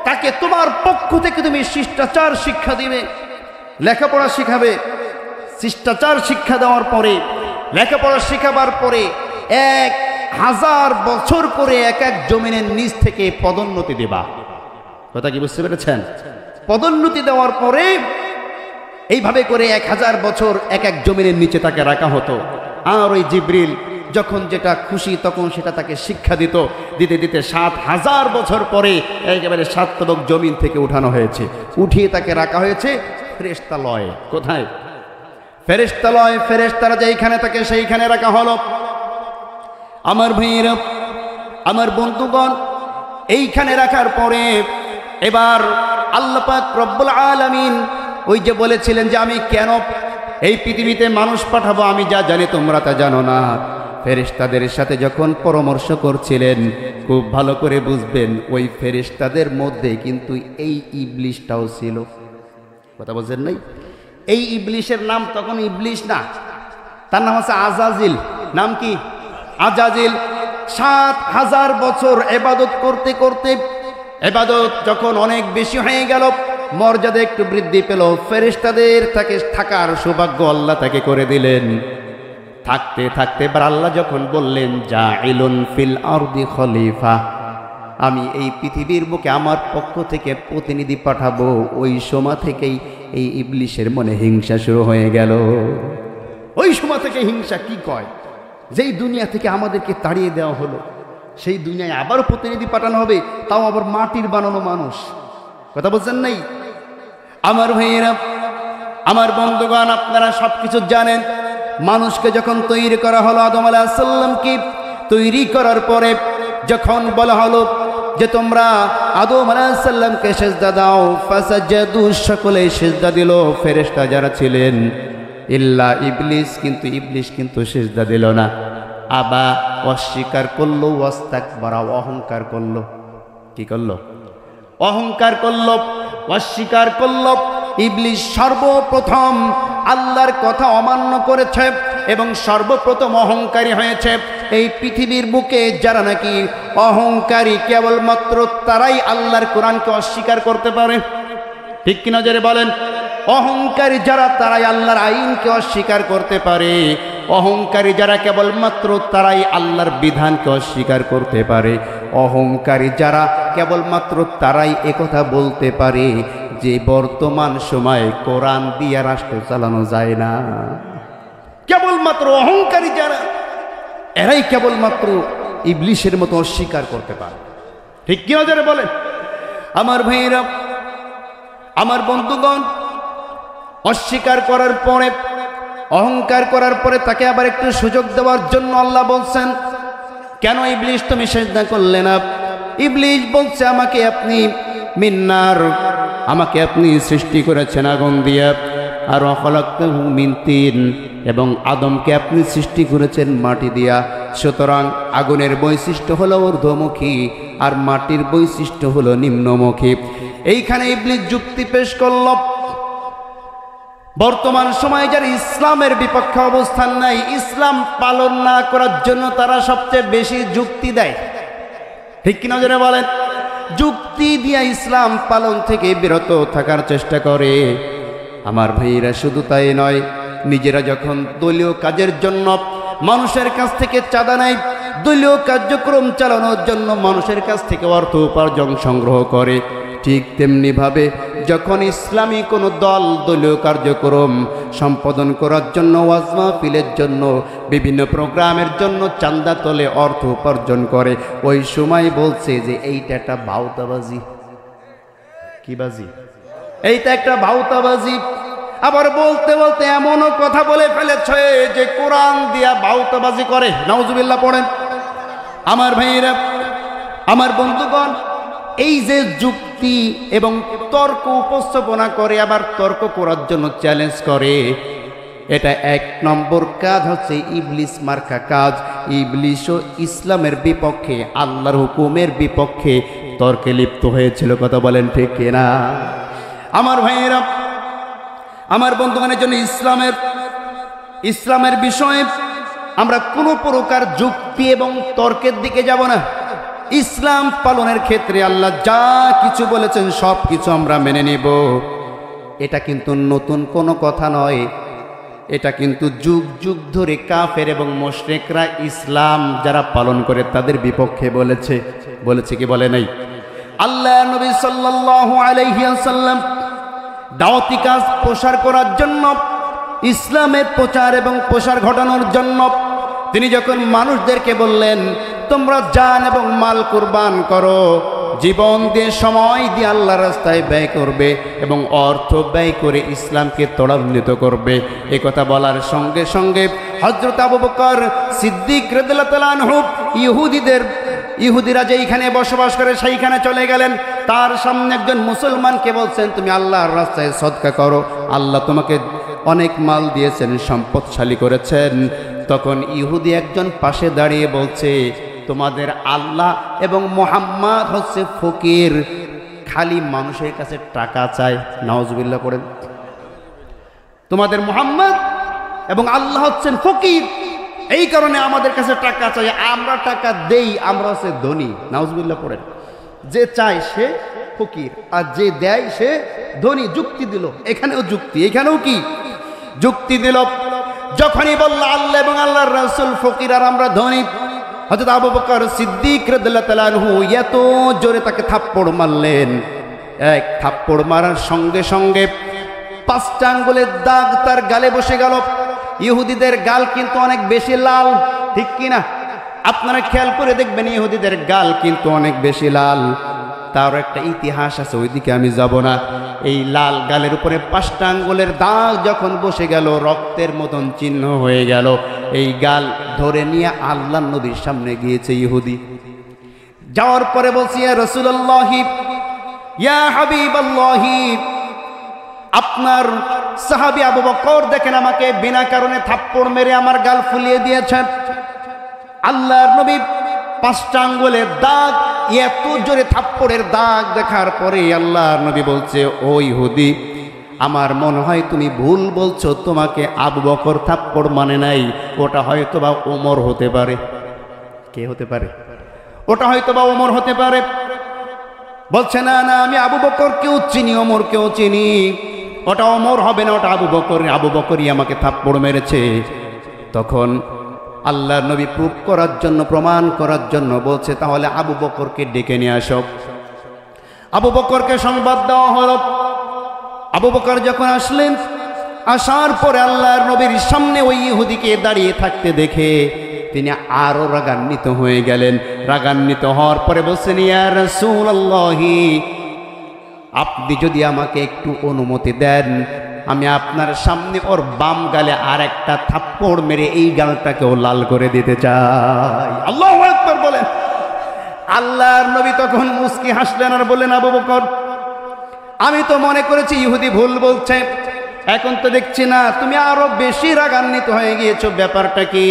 তাকে তোমার পক্ষ থেকে তুমি শিষ্টাচার শিক্ষা দিবে, লেখাপড়া শিখাবে। শিষ্টাচার শিক্ষা দেওয়ার পরে, লেখাপড়া শিখাবার পরে 1000 বছর করে এক এক জমিনের নিচ থেকে পদোন্নতি দেবা। কথা কি বুঝতে পেরেছেন? পদোন্নতি দেওয়ার পরে এইভাবে করে 1000 বছর এক এক জমিনের নিচে তাকে রাখা হতো। আর ওই জিবরিল যখন যেটা খুশি তখন সেটা তাকে শিক্ষা দিতে দিতে 7000 বছর পরে একেবারে 7 তবক জমিন থেকে উঠানো হয়েছে। উঠিয়ে তাকে রাখা হয়েছে ফেরেশতালয়ে। কোথায়? ফেরেশতালয়। ফেরেশতারা যেইখানে থাকে সেইখানে রাখা হলো। আমার ভাইয়েরা, আমার বন্ধুগণ, এইখানে রাখার পরে এবার আল্লাহ পাক রব্বুল আলামিন ওই যে বলেছিলেন যে আমি কেন এই পৃথিবীতে মানুষ পাঠাবো, আমি যা জানি তোমরা তা জানো না। ফেরেশতাদের সাথে যখন পরামর্শ করছিলেন, খুব ভালো করে বুঝবেন, ওই ফেরেশতাদের মধ্যে কিন্তু এই ইবলিশটাও ছিল। কথা বলছেন নাই? এই ইবলিশের নাম তখন ইবলিশ না, তার নাম হচ্ছে আজাজিল। নাম কি? আজাজিল। 7000 বছর ইবাদত করতে করতে ইবাদত যখন অনেক বেশি হয়ে গেল, মর্যাদা একটু বৃদ্ধি পেল, ফেরেশতাদের তাকে থাকার সৌভাগ্য আল্লাহ তাকে করে দিলেন। থাকতে থাকতে এবার আল্লাহ যখন বললেন, জাইলুন ফিল আরদি খলিফা, আমি এই পৃথিবীর বুকে আমার পক্ষ থেকে প্রতিনিধি পাঠাবো, ওই সময় থেকেই এই ইবলিশের মনে হিংসা শুরু হয়ে গেল। ওই সময় থেকে হিংসা কি কয়, যেই দুনিয়া থেকে আমাদেরকে তাড়িয়ে দেওয়া হলো, সেই দুনিয়ায় আবারও প্রতিনিধি পাঠানো হবে, তাও আবার মাটির বানানো মানুষ। কথা বলছেন নাই? আমার ভাইয়েরা, আমার বন্ধুগণ, আপনারা সবকিছু জানেন। মানুষকে যখন তৈরি করা হলো, আদম আলাইহিস সালামকে তৈরি করার পরে যখন বলা হলো যে তোমরা আদম আলাইহিস সালামকে সিজদা দাও, ফাসাজাদু, সকলে সিজদা দিল, ফেরেশতা যারা ছিলেন, ইল্লা ইবলিস, কিন্তু ইবলিস কিন্তু সিজদা দিল না। আবা, অস্বীকার করলো, ওয়াস্তাকবারা, অহংকার করলো। কি করলো? অহংকার করলো, অস্বীকার করলো। ইবলিস সর্বপ্রথম আল্লাহর কথা অমান্য করেছে এবং সর্বপ্রথম অহংকারী হয়েছে। এই পৃথিবীর বুকে যারা নাকি অহংকারী কেবলমাত্র তারাই আল্লাহর কোরআনকে অস্বীকার করতে পারে। ঠিক কিনা জোরে বলেন? অহংকারী যারা তারাই আল্লাহর আইনকে অস্বীকার করতে পারে। অহংকারী যারা কেবলমাত্র তারাই আল্লাহর বিধানকে অস্বীকার করতে পারে। অহংকারী যারা কেবলমাত্র তারাই একথা বলতে পারে যে বর্তমান সময়ে কোরআন দিয়ে রাষ্ট্র চালানো যায় না। কেবলমাত্র অহংকারী যারা, এরাই কেবলমাত্র ইবলিশের মতো অস্বীকার করতে পারে। ঠিক কি নজরে বলেন? আমার ভাইয়েরা, আমার বন্ধুগণ, অস্বীকার করার পরে, অহংকার করার পরে তাকে আবার একটু সুযোগ দেওয়ার জন্য আল্লাহ বলছেন, কেন ইবলিশ তুমি সিজদা করলে না? ইবলিশ বলছে, আমাকে আপনি মিন্নার, আমাকে আপনি সৃষ্টি করেছেন আগুন দিয়া, আর খলাকতাহু মিন তিন, এবং আদমকে আপনি সৃষ্টি করেছেন মাটি দিয়া। সুতরাং আগুনের বৈশিষ্ট্য হলো ঊর্ধ্বমুখী আর মাটির বৈশিষ্ট্য হলো নিম্নমুখী। এইখানে ইবলিশ যুক্তি পেশ করল। বর্তমান সময়ে যারা ইসলামের বিপক্ষে অবস্থান নাই, ইসলাম পালন না করার জন্য তারা সবচেয়ে বেশি যুক্তি দেয়। ঠিক কিনা যারা বলেন? যুক্তি দিয়া ইসলাম পালন থেকে বিরত থাকার চেষ্টা করে। আমার ভাইয়েরা, শুধু তাই নয়, নিজেরা যখন দলীয় কাজের জন্য মানুষের কাছ থেকে চাঁদা নেয়, দলীয় কার্যক্রম চালানোর জন্য মানুষের কাছ থেকে অর্থ উপার্জন সংগ্রহ করে, ঠিক তেমনিভাবে যখন ইসলামী কোনো দল দলীয় কার্যক্রম সম্পাদন করার জন্য, ওয়াজ মাহফিলের জন্য, বিভিন্ন প্রোগ্রামের জন্য চাঁদা তোলে, অর্থ উপার্জন করে, ওই সময় বলছে যে এইটা একটা ভাউতাবাজি। কি বাজি? এইটা একটা ভাউতাবাজি। আবার বলতে বলতে এমনও কথা বলে ফেলেছে যে কোরআন দিয়া ভাউতাবাজি করে। নাউজুবিল্লাহ পড়েন। আমার ভাইয়েরা, আমার বন্ধুগণ, এই যে যুক্তি এবং তর্ক উপস্থাপনা করে, আবার তর্ক করার জন্য চ্যালেঞ্জ করে, এটা এক নম্বর কাজ হচ্ছে ইবলিস মার্কা কাজ। ইবলিশও ইসলামের বিপক্ষে, আল্লাহর হুকুমের বিপক্ষে তর্কে লিপ্ত হয়েছিল। কথা বলেন ঠিক কিনা? আমার ভাইয়েরা, আমার বন্ধুগণের জন্য ইসলামের বিষয়ে আমরা কোনো প্রকার যুক্তি এবং তর্কের দিকে যাব না। ইসলাম পালনের ক্ষেত্রে আল্লাহ যা কিছু বলেছেন সব কিছু আমরা মেনে নেব। এটা কিন্তু নতুন কোনো কথা নয়। এটা কিন্তু যুগ যুগ ধরে কাফের এবং মুশরিকরা ইসলাম যারা পালন করে তাদের বিপক্ষে বলেছে কি বলে নাই? আল্লাহ নবী সাল্লাল্লাহু আলাইহি ওয়াসাল্লাম দাওয়াতি কাজ প্রসার করার জন্য, ইসলামের প্রচার এবং প্রসার ঘটানোর জন্য তিনি যখন মানুষদেরকে বললেন, তোমরা জান এবং মাল কুরবান করো, জীবন দিয়ে সময় দিয়ে আল্লাহর রাস্তায় ব্যয় করবে এবং অর্থ ব্যয় করে ইসলামকে ত্বরান্বিত করবে, এই কথা বলার সঙ্গে সঙ্গে হযরত আবু বকর সিদ্দিক রাদিয়াল্লাহু তাআলা আনহু ইহুদিরা যেইখানে বসবাস করে সেইখানে চলে গেলেন। তার সামনে একজন মুসলমানকে বলছেন, তুমি আল্লাহর রাস্তায় সদকা করো, আল্লাহ তোমাকে অনেক মাল দিয়েছেন, সম্পদশালী করেছেন। তখন ইহুদি একজন পাশে দাঁড়িয়ে বলছে, তোমাদের আল্লাহ এবং মুহাম্মদ হচ্ছে ফকির, খালি মানুষের কাছে টাকা চায়। নাউজুবিল্লাহ করেন। তোমাদের মুহাম্মদ এবং আল্লাহ হচ্ছেন ফকির, এই কারণে আমাদের কাছে টাকা চাই, আমরা টাকা দেই, আমরা হচ্ছে ধনী। নাউজুবিল্লাহ পড়েন। যে চায় সে ফকির আর যে দেয় সে ধনী। যুক্তি দিল, এখানেও যুক্তি, এখানেও কি যুক্তি দিল। যখনই বলল আল্লাহ এবং আল্লাহর রাসূল ফকির আর আমরা ধনী, হযরত আবু বকর সিদ্দিক রাদিয়াল্লাহু তাআলা আনহু এত জোরে তাকে থাপ্পড় মারলেন, এক থাপ্পড় মারার সঙ্গে সঙ্গে 5টা আঙ্গুলের দাগ তার গালে বসে গেল। ইহুদিদের গাল কিন্তু অনেক বেশি লাল, ঠিক কিনা? আপনারা খেয়াল করে দেখবেন, ইহুদিদের গাল কিন্তু অনেক বেশি লাল। তার একটা ইতিহাস আছে, ওইদিকে আমি যাব না। এই লাল গালের উপরে 5টা আঙ্গুলের দাগ যখন বসে গেল, রক্তের মতন চিহ্ন হয়ে গেল। এই গাল ধরে নিয়ে আল্লাহর নবীর সামনে গিয়েছে ইহুদি। যাওয়ার পরে বলছি, ইয়া রাসূলুল্লাহ, ইয়া হাবিবাল্লাহি, আপনার সাহাবী আবু বকর দেখেন আমাকে বিনা কারণে থাপ্পড় মেরে আমার গাল ফুলিয়ে দিয়েছেন। আল্লাহর নবী 5টা আঙ্গুলের দাগ, এত জোরে থাপ্পড়ের দাগ দেখার পরে আল্লাহর নবী বলছে, ও ইহুদি, আমার মনে হয় তুমি ভুল বলছো, তোমাকে আবু বকর থাপ্পড় মানে নাই, ওটা হয়তো বা ওমর হতে পারে। কে হতে পারে? ওটা হয়তো বা ওমর হতে পারে। বলছে না না, আমি আবু বকরকেও চিনি, ওমরকেও চিনি, ওটা ওমর হবে না, ওটা আবু বকর। আবু বকরই আমাকে থাপ্পড় মেরেছে। তখন আল্লাহর নবী প্রুফ করার জন্য, প্রমাণ করার জন্য বলছে, তাহলে আবু বকরকে ডেকে নিয়ে আসো। আবু বকরকে সংবাদ দেওয়া হলো। আবু বকর যখন আসলেন, আসার পরে আল্লাহর নবীর সামনে ওই ইহুদিকে দাঁড়িয়ে থাকতে দেখে তিনি আরো রাগান্বিত হয়ে গেলেন। রাগান্বিত হওয়ার পরে বলছেন, ইয়া রাসূলুল্লাহ, আপনি যদি আমাকে একটু অনুমতি দেন, আমি আপনার সামনে ওর বাম গালে আর একটা থাপ্পড় মেরে এই গালটাকেও লাল করে দিতে চাই। আল্লাহু আকবার বলেন। আল্লাহর নবী তখন মুস্কি হাসলেন আর বললেন, আবু বকর, আমি তো মনে করেছি ইহুদি ভুল বলছে, এখন তো দেখছি না তুমি আরো বেশি রাগান্বিত হয়ে গিয়েছো। ব্যাপারটা কি?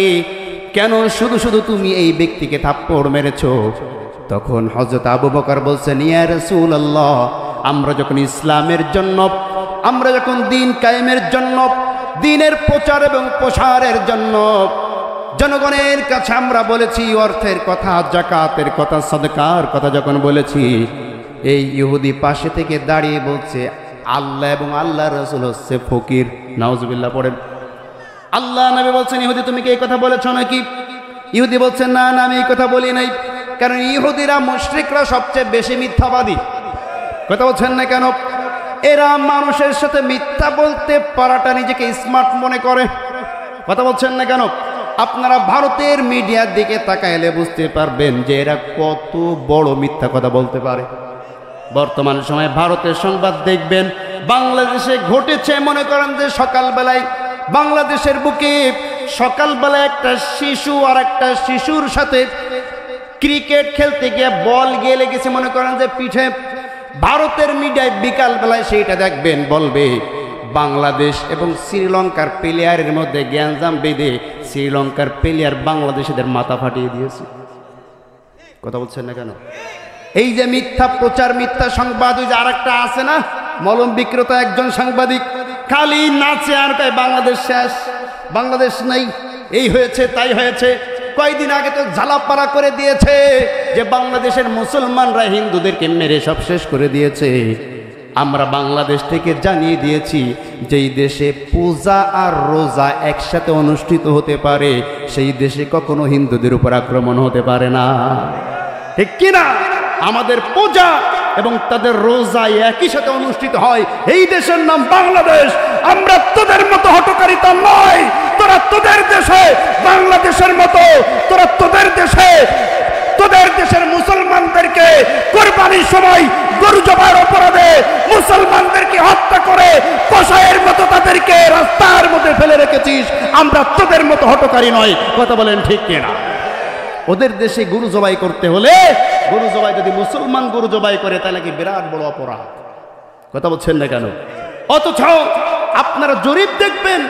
কেন শুধু শুধু তুমি এই ব্যক্তিকে থাপ্পড় মেরেছো? তখন হযরত আবু বকর বলছেন, ইয়া রাসূলুল্লাহ, আমরা যখন ইসলামের জন্য, আমরা যখন দিন কায়েমের জন্য, দিনের প্রচার এবং প্রসারের জন্য জনগণের কাছে আমরা বলেছি, অর্থের কথা, যাকাতের কথা, সাদকার কথা যখন বলেছি, এই ইহুদি পাশে থেকে দাঁড়িয়ে বলছে আল্লাহ এবং আল্লাহর রাসূল হচ্ছে ফকির। নাউজুবিল্লাহ পড়েন। আল্লাহ নবী বলছেন, ইহুদি তুমি কি এই কথা বলেছো নাকি? ইহুদি বলছেন, না না, আমি এই কথা বলি নাই। কারণ ইহুদিরা, মুশরিকরা সবচেয়ে বেশি মিথ্যাবাদী। কথা বলছেন না কেন? এরা মানুষের সাথে মিথ্যা বলতে পারাটা নিজেকে স্মার্ট মনে করে। কথা বলছেন না কেন? আপনারা ভারতের মিডিয়ার দিকে তাকাইলে বুঝতে পারবেন যে এরা কত বড় মিথ্যা কথা বলতে পারে। বর্তমান সময়ে ভারতের সংবাদ দেখবেন, বাংলাদেশে ঘটেছে, মনে করেন যে সকালবেলায় বাংলাদেশের বুকে সকালবেলায় একটা শিশু আর একটা শিশুর সাথে ক্রিকেট খেলতে গিয়ে বল গিয়ে লেগেছে, মনে করেন যে পিঠে। ভারতের মিডিয়ায় বিকালবেলায় সেইটা দেখবেন, বলবে বাংলাদেশ এবং শ্রীলঙ্কার প্লেয়ারের মধ্যে গ্যাঞ্জাম বেঁধে শ্রীলঙ্কার প্লেয়ার বাংলাদেশিদের মাথা ফাটিয়ে দিয়েছে। কথা বলছেন না কেন? এই যে মিথ্যা প্রচার, মিথ্যা সংবাদ। ওই যে আর একটা আছে না, মলম বিক্রেতা একজন সাংবাদিক, খালি নাচে আর কয় বাংলাদেশ শেষ, বাংলাদেশ নাই, এই হয়েছে তাই হয়েছে। কয়েকদিন আগে তো ঝালাপাড়া করে দিয়েছে যে বাংলাদেশের মুসলমানরা হিন্দুদেরকে মেরে সব শেষ করে দিয়েছে। আমরা বাংলাদেশ থেকে জানিয়ে দিয়েছি, যেই দেশে পূজা আর রোজা একসাথে অনুষ্ঠিত হতে পারে, সেই দেশে কখনো হিন্দুদের উপর আক্রমণ হতে পারে না। ঠিক কিনা? আমাদের পূজা এবং তাদের রোজা একই সাথে অনুষ্ঠিত হয়, এই দেশের নাম বাংলাদেশ। আমরা তোদের মতো হটকারিতা নয়। তোরা তোদের দেশে বাংলাদেশের মতো, তোরা তোদের দেশে, তোদের দেশের মুসলমানদেরকে কোরবানির সময় গরু জবাইয়ের অপরাধে মুসলমানদেরকে হত্যা করে কসাইয়ের মতো তাদেরকে রাস্তার মধ্যে ফেলে রেখেছিস। আমরা তোদের মতো হটকারী নয়। কথা বলেন ঠিক কিনা? ওদের দেশে গরু জবাই করতে হলে, গরু জবাই যদি মুসলমান গরু জবাই করে, তাহলে কি বিরাট বড় অপরাধ। কথা বলছেন না কেন? অথচ আপনারা জরিপ দেখবেন,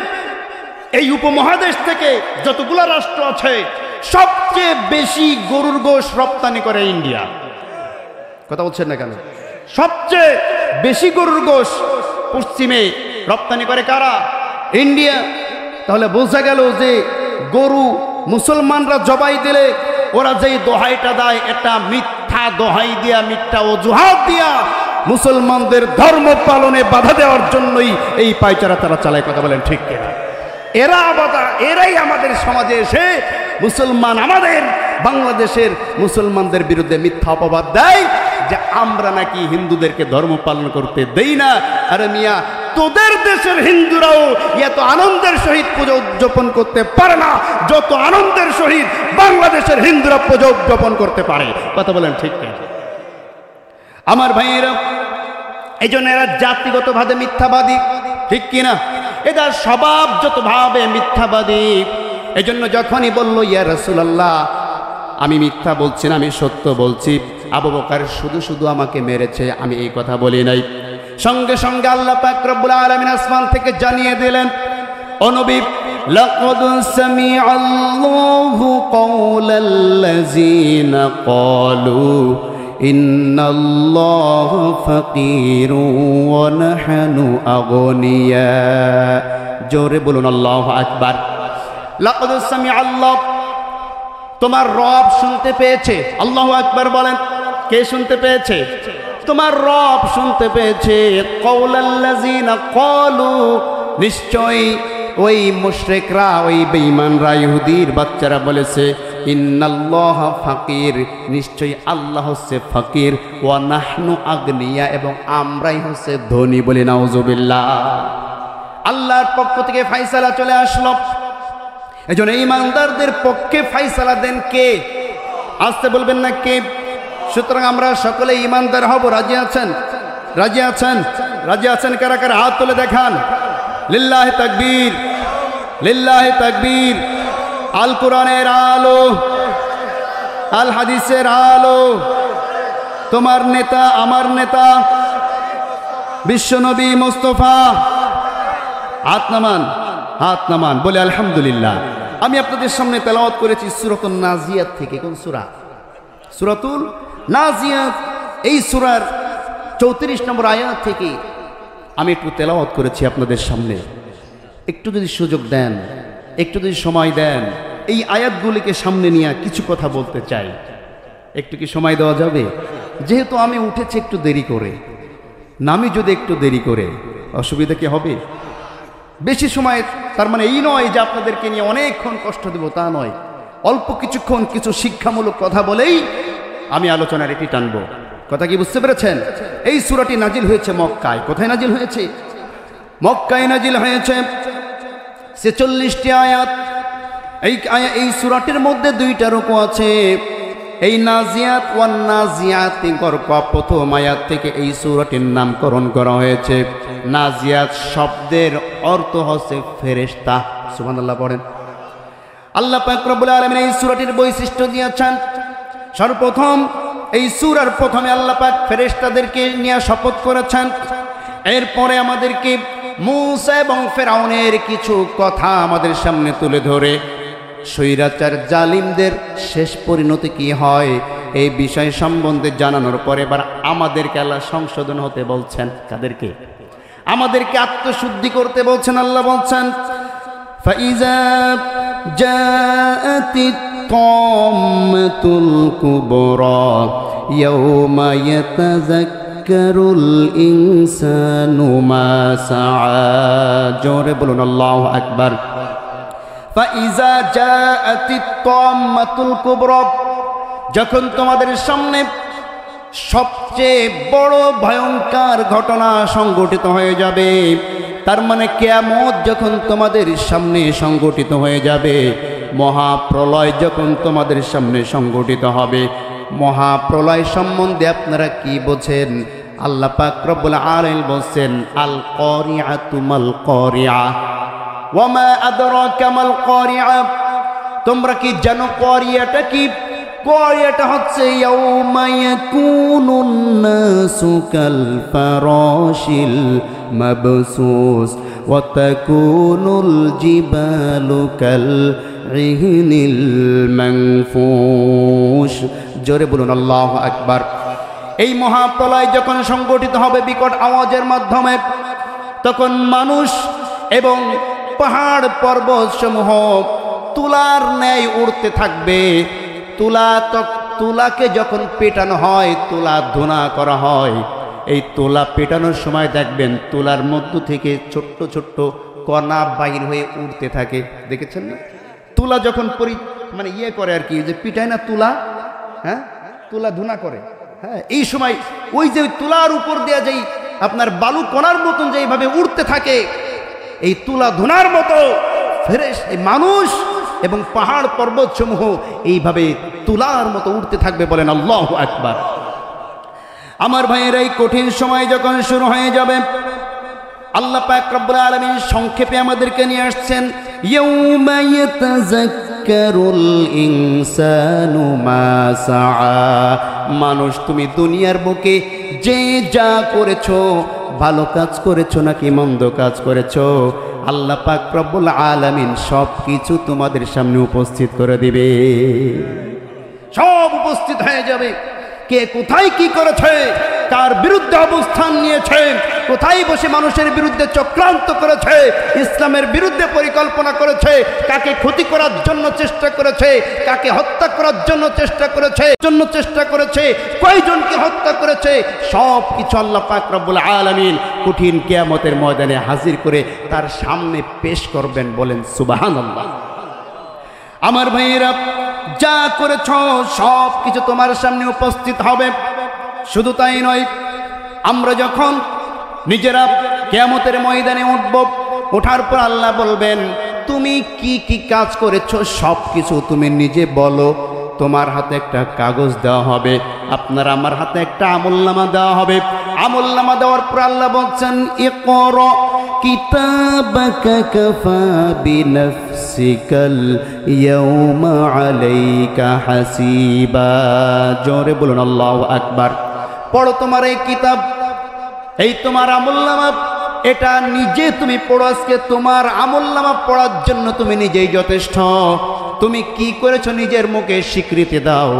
এই উপমহাদেশ থেকে যতগুলা রাষ্ট্র আছে, সবচেয়ে বেশি গরুর গোশত রপ্তানি করে ইন্ডিয়া। কথা বলছেন না কেন? সবচেয়ে বেশি গরুর গোশত পশ্চিমে রপ্তানি করে কারা? ইন্ডিয়া। তাহলে বোঝা গেল যে গরু মুসলমানরা জবাই দিলে ওরা যেই দোহাইটা দেয়, এটা মিথ্যা দোহাই দিয়া, মিথ্যা অজুহাত দিয়া মুসলমানদের ধর্ম পালনে বাধা দেওয়ার জন্যই এই পায়চারা তারা চালায়। কথা বলেন ঠিক কিনা? এরাই আমাদের সমাজে এসে মুসলমান, আমাদের বাংলাদেশের মুসলমানদের বিরুদ্ধে মিথ্যা অপবাদ দেয় যে আমরা নাকি হিন্দুদেরকে ধর্ম পালন করতে দেই না। আরে মিয়া, তোদের দেশের হিন্দুরাও এত আনন্দের সহিত পুজো উদযাপন করতে পারে না যত আনন্দের সহিত বাংলাদেশের হিন্দুরা পুজো উদযাপন করতে পারে। কথা বলেন ঠিক কিনা? আমার ভাইয়েরা, এই জন্য এরা জাতিগতভাবে মিথ্যাবাদী। ঠিক কিনা? এরা স্বভাবগতভাবে মিথ্যাবাদী। এই জন্য যখনই বলল, ইয়া রাসূলুল্লাহ, আমি মিথ্যা বলছি না, আমি সত্য বলছি, আবু বকর শুধু শুধু আমাকে মেরেছে, আমি এই কথা বলি নাই। সঙ্গে সঙ্গে আল্লাহ পাক রব্বুল আলামিন আসমান থেকে জানিয়ে দিলেন, ও নবী, লাকাদ সামিআল্লাহু কাওলাল্লাযিনা ক্বালু ইন্নাল্লাহা ফাকীরুন ওয়া নাহনু আগনিয়া। জোরে বলুন আল্লাহু আকবার। লাকাদ সামিআল্লাহু, তোমার রব শুনতে পেয়েছে। আল্লাহু আকবার বলেন। কে শুনতে পেয়েছে? তোমার রব শুনতে পেয়েছে। কওলাল্লাযিনা ক্বালু, নিশ্চয়ই ওই মুশরিকরা, ওই বেঈমানরা, ইহুদির বাচ্চারা বলেছে, ইন্নাল্লাহা ফাকির, নিশ্চয়ই আল্লাহ হচ্ছে ফকির, ওয়া নাহনু আগনিয়া, এবং আমরাই হচ্ছে ধনী। বলি নাউজুবিল্লাহ। আল্লাহর পক্ষ থেকে ফায়সালা চলে আসলো। এজন্য ঈমানদারদের পক্ষে ফায়সালা দেন কে? আসতে বলবেন না কে? সুতরাং আমরা সকলে ঈমানদার হব। রাজি আছেন? রাজি আছেন? রাজি আছেন কারা কারা? হাত তুলে দেখান। লিল্লাহি তাকবীর, লিল্লাহি তাকবীর। আল কোরআনের আলো, আল হাদিসের আলো, তোমার নেতা আমার নেতা বিশ্বনবী মুস্তাফা। হাত নামান, হাত নামান, বলে আলহামদুলিল্লাহ। আমি আপনাদের সামনে তেলাওয়াত করেছি সূরাতুন নাজিয়াত থেকে। কোন সূরা? সূরাতুল নাজিয়াত। এই সূরার 34 নম্বর আয়াত থেকে আমি একটু তেলাওয়াত করেছি আপনাদের সামনে। একটু যদি সুযোগ দেন, একটু যদি সময় দেন, এই আয়াতগুলিকে সামনে নিয়ে কিছু কথা বলতে চাই। একটু কি সময় দেওয়া যাবে? যেহেতু আমি উঠেছি একটু দেরি করে, নামি যদি একটু দেরি করে, অসুবিধা কি হবে? বেশি সময় তার মানে এই নয় যে আপনাদেরকে নিয়ে অনেকক্ষণ কষ্ট দেব, তা নয়। অল্প কিছুক্ষণ কিছু শিক্ষামূলক কথা বলেই আমি আলোচনার এটি টানব। কথা কি বুঝতে পেরেছেন? এই সূরাটি নাজিল হয়েছে মক্কায়। কোথায় নাজিল হয়েছে? মক্কায় নাজিল হয়েছে। 46টি আয়াত। এই সূরাটির মধ্যে 2টা রুকু আছে। এই নাজিয়াত ওয়ান নাজিয়াত প্রথম আয়াত থেকে এই সূরাটির নামকরণ করা হয়েছে। নাজিয়াত শব্দের অর্থ হচ্ছে ফেরেশতা। সুবহানাল্লাহ পড়েন। আল্লাহ পাক রব্বুল আলামিন এই সূরাটির বৈশিষ্ট্য দিয়েছেন। সর্বপ্রথম এই সূরার প্রথমে আল্লাহ পাক ফেরেশতাদেরকে নিয়ে শপথ করেছেন। এরপরে আমাদেরকে মূসা এবং ফেরাউনের কিছু কথা আমাদের সামনে তুলে ধরে স্বৈরাচার জালিমদের শেষ পরিণতি কি হয় এই বিষয় সম্বন্ধে জানানোর পরে এবার আমাদেরকে আল্লাহ সংশোধন হতে বলছেন। কাদেরকে? আমাদেরকে আত্মশুদ্ধি করতে বলছেন। আল্লাহ বলছেন, ফাইজা জাআতিত তাম্মাতুল কুবরা ইয়াওমা ইয়াতাযাক্কারুল ইনসানু মা সাআ। জোরে বলুন আল্লাহু আকবার। ফাইজা জাআতিত তাম্মাতুল কুবরা, যখন তোমাদের সামনে সবচেয়ে বড় ভয়ঙ্কর ঘটনা সংঘটিত হয়ে যাবে, তার মানে কিয়ামত যখন তোমাদের সামনে সংঘটিত হয়ে যাবে, মহাপ্রলয় যখন তোমাদের সামনে সংঘটিত হবে। মহাপ্রলয় সম্বন্ধে আপনারা কি বোঝেন? আল্লাহ পাক রব্বুল আলামিন বলেন, আল কারিআতু মাল কারিআ ওয়া মা আদরাকা মাল কারিআ। তোমরা কি জানো কারিআটা কি? কারিআটা হচ্ছে ইয়াউমা ইয়াকুনুন নাসু কাল ফারাশিল মাবসুস ওয়া তাকুনুল জিবালু কাল ইহনিল মানফুশ। জোরে বলুন আল্লাহু আকবার। এই মহাপ্রলয় যখন সংগঠিত হবে বিকট আওয়াজের মাধ্যমে, তখন মানুষ এবং পাহাড় পর্বত সমূহ তুলার ন্যায় উড়তে থাকবে। তুলাকে যখন পেটানো হয়, তুলা ধুনা করা হয়, এই তুলা পেটানোর সময় দেখবেন তুলার মধ্য থেকে ছোট্ট ছোট্ট কণা বাহির হয়ে উড়তে থাকে। দেখেছেন না? তুলা যখন মানে ইয়ে করে আর কি, যে পিটায় না তুলা, হ্যাঁ, তুলা ধুনা করে, হ্যাঁ, এই সময় ওই যে তুলার উপর দেওয়া যেই আপনার বালু কণার মতন যেইভাবে উড়তে থাকে, এই তুলা ধুনার মতো ফেরেশ এই মানুষ এবং পাহাড় পর্বত সমূহ এইভাবে তুলার মতো উঠতে থাকবে। বলেন আল্লাহু আকবার। আমার ভাইয়েরা, এই কঠিন সময় যখন শুরু হয়ে যাবে, আল্লাহ পাক রব্বুল আলামিন সংক্ষেপে আমাদেরকে নিয়ে আসছেন, ইয়াউমা ইয়াতাযাক্কারুল ইনসানু মা সাআ। মানুষ, তুমি দুনিয়ার বুকে যে যা করেছো, ভালো কাজ করেছো নাকি মন্দ কাজ করেছো, আল্লাহ পাক রব্বুল আলামিন সব কিছু তোমাদের সামনে উপস্থিত করে দিবে। সব উপস্থিত হয়ে যাবে। কে কোথায় কি করেছে, কার বিরুদ্ধে অবস্থান নিয়েছে, কোথায় বসে মানুষের বিরুদ্ধে চক্রান্ত করেছে, ইসলামের বিরুদ্ধে পরিকল্পনা করেছে, কাকে ক্ষতি করার জন্য চেষ্টা করেছে, কাকে হত্যা করার জন্য চেষ্টা করেছে, কয়জনকে হত্যা করেছে, সব কিছু আল্লাহ পাক রব্বুল আলামিন কঠিন কিয়ামতের ময়দানে হাজির করে তার সামনে পেশ করবেন। বলেন সুবহানাল্লাহ। আমার ভাইয়েরা, যা করেছ সব কিছু তোমার সামনে উপস্থিত হবে। শুধু তাই নয়, আমরা যখন নিজেরা কিয়ামতের ময়দানে উঠব, ওঠার পর আল্লাহ বলবেন তুমি কি কি কাজ করেছো সব কিছু তুমি নিজে বলো। তোমার হাতে একটা কাগজ দেওয়া হবে, আপনার আমার হাতে একটা আমলনামা দেওয়া হবে। আমলনামা দেওয়ার পর আল্লাহ বলছেন ইকরা কিতাবাকা কাফা বিনাফসিকাল ইয়াউমা আলাইকা হাসিবা। জোরে বলুন আল্লাহু আকবার। পড়ো তোমার এই কিতাব, এই তোমার আমলনামা, এটা নিজে তুমি পড়ো। আজকে তোমার আমলনামা পড়ার জন্য তুমি নিজেই যথেষ্ট। তুমি কি করেছো নিজের মুখে স্বীকৃতি দাও।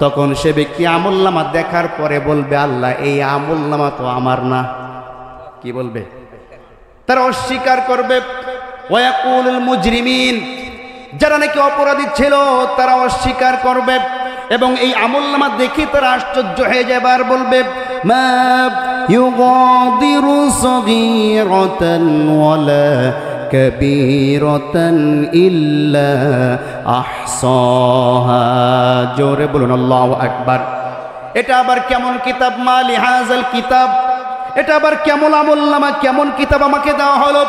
তখন সে ব্যক্তি আমলনামা দেখার পরে বলবে আল্লাহ এই আমলনামা তো আমার না। কি বলবে? তারা অস্বীকার করবে। ওয়াকুলুল মুজরিমিন, যারা নাকি অপরাধী ছিল তারা অস্বীকার করবে এবং এই আমলনামা দেখে তারা আশ্চর্য হয়ে যাবে আর বলবে মা ইউগাদিরু সগীরাতান ওয়ালা কাবীরাতান ইল্লা আহসাহা। জোরে বলুন আল্লাহু আকবার। এটা আবার কেমন কিতাব? মালি হাযাল কিতাব, এটা আবার কেমন আমলনামা, কেমন কিতাব আমাকে দেওয়া হলো?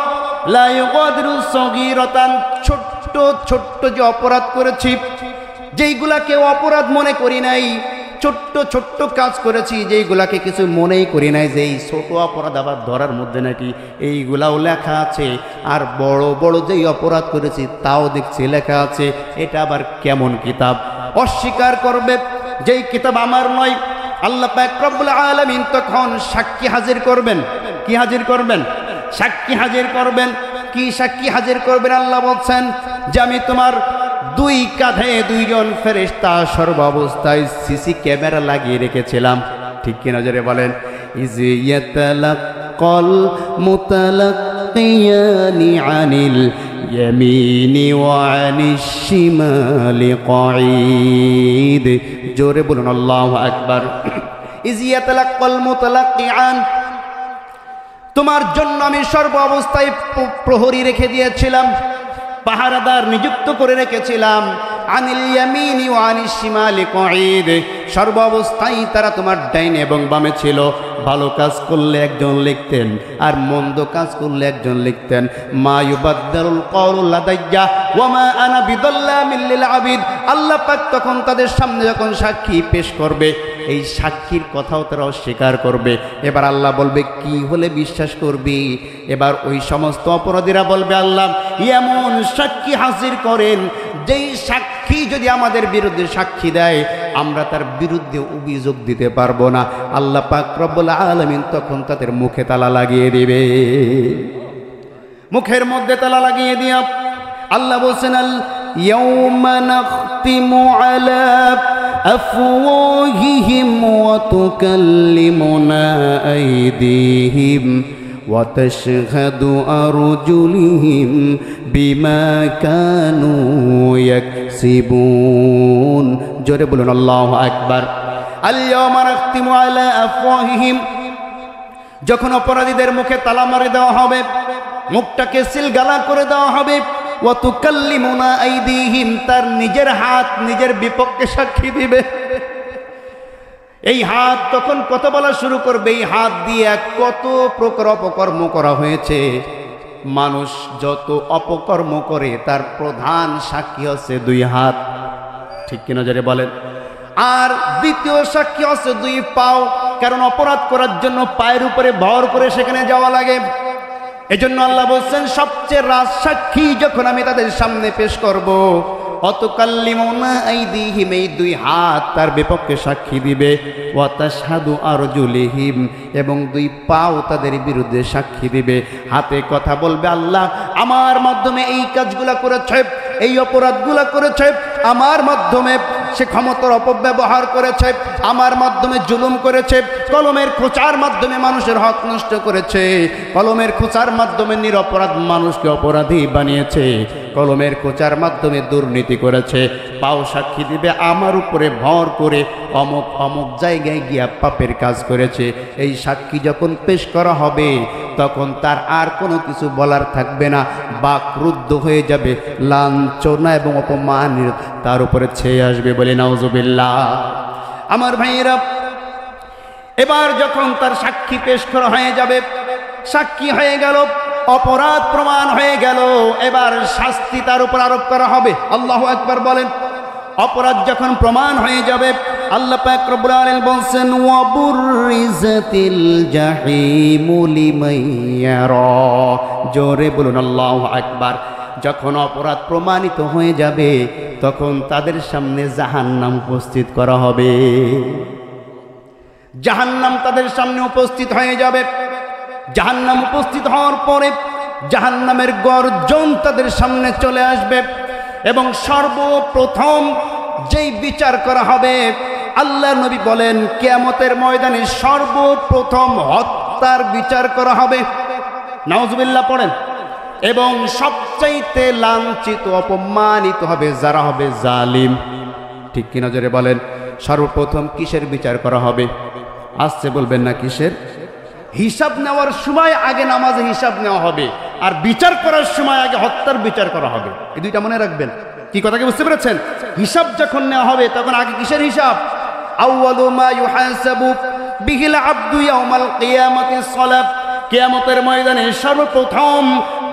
লা ইউগাদিরু সগীরাতান, ছোট্ট ছোট্ট যে অপরাধ করেছি, যেইগুলাকে অপরাধ মনে করি নাই, ছোট্ট ছোট্ট কাজ করেছি যেইগুলাকে কিছু মনেই করি নাই, যে এই ছোট অপরাধ আবার ধরার মধ্যে নাকি এইগুলাও লেখা আছে। আর বড় বড় যেই অপরাধ করেছি তাও দেখছি লেখা আছে। এটা আবার কেমন কিতাব? অস্বীকার করবে যেই কিতাব আমার নয়। আল্লাহ পাক রব্বুল আলামিন তখন সাক্ষী হাজির করবেন। কি হাজির করবেন? সাক্ষী হাজির করবেন। কি সাক্ষী হাজির করবেন? আল্লাহ বলছেন যে আমি তোমার দুই কাঁধে দুইজন ফেরেশতা সর্বাবস্থায় সিসি ক্যামেরা লাগিয়ে রেখেছিলাম। ঠিক কি নজরে বলেন? ইজ ইয়াতালাক্কাল মুতালাক্কিয়ানি আনিল ইয়ামিনি ওয়া আনিশ শিমালি কাঈদ। জোরে বলুন আল্লাহু আকবার। ইজ ইয়াতালাক্কাল মুতালাক্কিয়ান, তোমার জন্য আমি সর্ব অবস্থায় প্রহরী রেখে দিয়েছিলাম, পাহারাদার নিযুক্ত করে রেখেছিলাম। আনিল ইয়ামিনি ওয়া আনিশ শিমালি কাঈদ, সর্ব অবস্থায় তারা তোমার ডাইনে এবং বামে ছিল। ভালো কাজ করলে একজন লিখতেন আর মন্দ কাজ করলে একজন লিখতেন। মা ইউবাদদালুল কওলু লাদাইয়া ওয়া মা আনা বিযাল্লামিল লিল আবিদ। আল্লাহ পাক তখন তাদের সামনে যখন সাক্ষী পেশ করবে, এই সাক্ষীর কথাও তারা অস্বীকার করবে। এবার আল্লাহ বলবে কি হলে বিশ্বাস করবি? এবার ওই সমস্ত অপরাধীরা বলবে আল্লাহ এমন সাক্ষী হাজির করেন যেই সাক্ষী যদি আমাদের বিরুদ্ধে সাক্ষী দেয় আমরা তার বিরুদ্ধে অভিযোগ দিতে পারবো না। আল্লাহ পাক রব্বুল আলামিন তখন তাদের মুখে তালা লাগিয়ে দিবে। মুখের মধ্যে তালা লাগিয়ে দিয়া আল্লাহ বলছেন আল ইয়াউমা নাখতিমু আলা আফওয়াহিহিম ওয়া তুকাল্লিমুনা আইদিহিম ওয়া তাশহাদু আরজুলুহুম বিমা কানু ইয়াকসিবুন। জোরে বলুন আল্লাহু আকবার। আল ইয়াউমা নাখতিমু আলা আফওয়াহিহিম, যখন অপরাধীদের মুখে তালা মারে দেওয়া হবে, মুখটাকে সিলগালা করে দেওয়া হবে। ওয়া তুকাল্লিমুনা আইদিহিম, তার নিজের হাত নিজের বিপক্ষে সাক্ষী দিবে। এই হাত তখন কথা বলা শুরু করবে। এই হাত দিয়ে কত প্রকার অপকর্ম করা হয়েছে। মানুষ যত অপকর্ম করে তার প্রধান সাক্ষী হচ্ছে দুই হাত। ঠিক কি নজরে বলেন? আর দ্বিতীয় সাক্ষী হচ্ছে দুই পাও, কারণ অপরাধ করার জন্য পায়ের উপরে ভর করে সেখানে যাওয়া লাগে। এজন্য আল্লাহ বলছেন সবচেয়ে রাজ সাক্ষী যখন আমি তাদের সামনে পেশ করব, অতুকাল্লিমুনা আইদিহিম, এই দুই হাত তার বিপক্ষে সাক্ষী দিবে। ওয়া তাশহাদু আরজুলিহিম, এবং দুই পাও তাদের বিরুদ্ধে সাক্ষী দিবে। হাতে কথা বলবে আল্লাহ আমার মাধ্যমে এই কাজগুলা করেছে, এই অপরাধগুলা করেছে, আমার মাধ্যমে সে ক্ষমতার অপব্যবহার করেছে, আমার মাধ্যমে জুলুম করেছে, কলমের খোঁচার মাধ্যমে মানুষের হক নষ্ট করেছে, কলমের খোঁচার মাধ্যমে নিরপরাধ মানুষকে অপরাধী বানিয়েছে, কলমের খোঁচার মাধ্যমে দুর্নীতি করেছে। পাও সাক্ষী দিবে আমার উপরে ভর করে অমুক অমুক জায়গায় গিয়া পাপের কাজ করেছে। এই সাক্ষী যখন পেশ করা হবে তখন তার আর কোনো কিছু বলার থাকবে না, বা ক্রুদ্ধ হয়ে যাবে, লাঞ্ছনা এবং অপমান তার উপরে ছেয়ে আসবে, বলে নাউজুবিল্লাহ। আমার ভাইয়েরা, এবার যখন তার সাক্ষী পেশ করা হয়ে যাবে, সাক্ষী হয়ে গেল, অপরাধ প্রমাণ হয়ে গেল, এবার শাস্তি তার উপর আরোপ করা হবে। আল্লাহু আকবার বলেন। অপরাধ যখন প্রমাণ হয়ে যাবে, আল্লাহ পাক রব্বুল আলামিন বলেন ওয়া বুরিজাতিল জাহিমু লিমাইয়ারা। জোরে বলুন আল্লাহু আকবার। যখন অপরাধ প্রমাণিত হয়ে যাবে তখন তাদের সামনে জাহান্নাম উপস্থিত করা হবে। জাহান্নাম তাদের সামনে উপস্থিত হয়ে যাবে। জাহান্নাম উপস্থিত হওয়ার পরে জাহান্নামের গর্জন তাদের সামনে চলে আসবে এবং সর্বপ্রথম যেই বিচার করা হবে, আল্লাহ নবী বলেন কিয়ামতের ময়দানে সর্বপ্রথম হত্যার বিচার করা হবে। নাউজুবিল্লাহ পড়েন। এবং সবচাইতে লাঞ্ছিত অপমানিত হবে যারা হবে জালিম। ঠিক কি নজরে বলেন? সর্বপ্রথম কিসের বিচার করা হবে? আসছে বলবেন না কিসের? হিসাব নেওয়ার সময় আগে নামাজে হিসাব নেওয়া হবে, আর বিচার করার সময় আগে হত্যার বিচার করা হবে। এই দুইটা মনে রাখবেন। কি কথাকে বুঝতে পেরেছেন? হিসাব যখন নেওয়া হবে তখন আগে কিসের হিসাব? আউয়ালু মা ইউহাসাবু বিহিল আবদু ইয়াউমাল কিয়ামাতিস সালাত। কিয়ামতের ময়দানে সর্বপ্রথম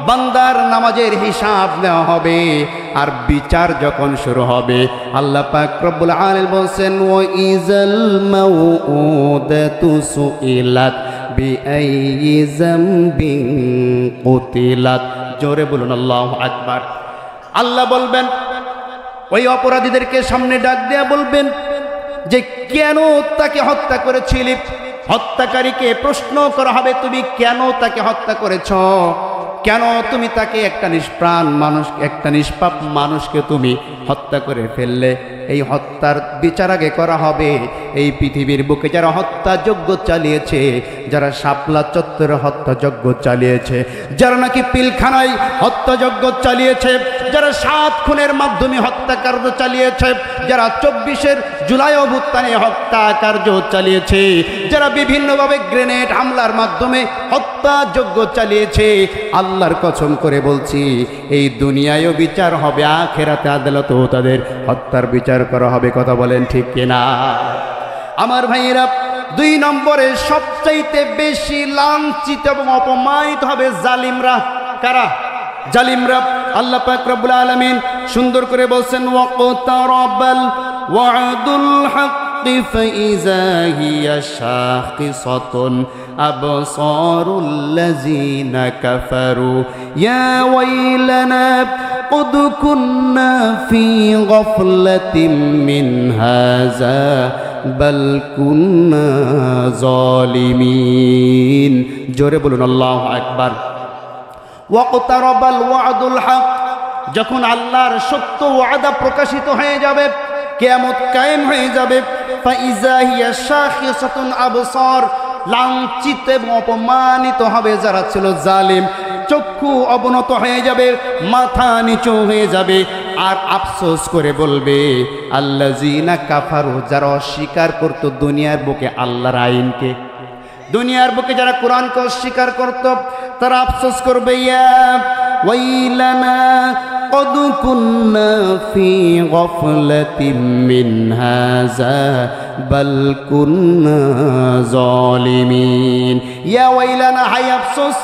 বান্দার নামাজের হিসাব নেওয়া হবে, আর বিচার যখন শুরু হবে আল্লাহ পাক রব্বুল আলামিন বলেন ওয়া ইজাল মাউউদাতু সুইলাত বিআইয়ি যামবিন কুতিলাত। জোরে বলুন আল্লাহু আকবার। আল্লাহ বলবেন, ওই অপরাধীদেরকে সামনে ডাক দেয়া বলবেন যে কেন তাকে হত্যা করেছিলি? হত্যাকারীকে প্রশ্ন করা হবে, তুমি কেন তাকে হত্যা করেছ? কেন তুমি তাকে একটা নিষ্প্রাণ মানুষ, একটা নিষ্পাপ মানুষকে তুমি হত্যা করে ফেললে? এই হত্যার বিচার আগে করা হবে। এই পৃথিবীর বুকে যারা হত্যাযজ্ঞ চালিয়েছে, যারা শাপলা চত্বরে হত্যাযজ্ঞ চালিয়েছে, যারা নাকি পিলখানায় হত্যাযজ্ঞ চালিয়েছে, যারা 7 খুনের মাধ্যমে হত্যাকার্য চালিয়েছে, যারা 24 জুলাই অভ্যুত্থানে হত্যাকার্য চালিয়েছে, যারা বিভিন্নভাবে গ্রেনেড হামলার মাধ্যমে হত্যাযজ্ঞ চালিয়েছে, আল্লাহর কসম করে বলছি এই দুনিয়ায়ও বিচার হবে, আখিরাতে আদালতেও তাদের হত্যার বিচার করা হবে। কথা বলেন ঠিক কিনা? আমার ভাইয়েরা, 2 নম্বরে সবচাইতে বেশি লাঞ্ছিত এবং অপমানিত হবে জালিমরা। কারা? জালিমরা। আল্লাহ পাক রব্বুল আলামিন সুন্দর করে বলছেন ওয়াকতারাবাল ওয়াদুল হাক্কি ফাইযা হিয়া শাখিসাতুন আবসারুল্লাযিনা কাফারু ইয়া ওয়াইলানা قد كنا في غفلة من هذا بل كنا ظالمين। জোরে বলুন আল্লাহু আকবার। ওয়াকতারাবাল ওয়াদুল হক। যখন আল্লাহর সত্য ওয়াদা প্রকাশিত হয়ে যাবে, কিয়ামত কায়েম হয়ে যাবে, ফাইযা হিয়া শাখিসাতুন আবসার। লাঞ্ছিত এবং অপমানিত হবে যারা ছিল জালিম। চক্ষু অবনত হয়ে যাবে, মাথা নিচু হয়ে যাবে, আর আফসোস করে বলবে আল্লাযিনা কাফারু, যারা অস্বীকার করত দুনিয়ার বুকে আল্লাহর আইনকে, দুনিয়ার বুকে যারা কোরআনকে অস্বীকার করত, তারা আফসোস করবে ইয়া ওয়াইলানা قد كنا في غفلة من هذا بل كنا ظالمين। ইয়া ওয়াইলানা, হায় আফসোস,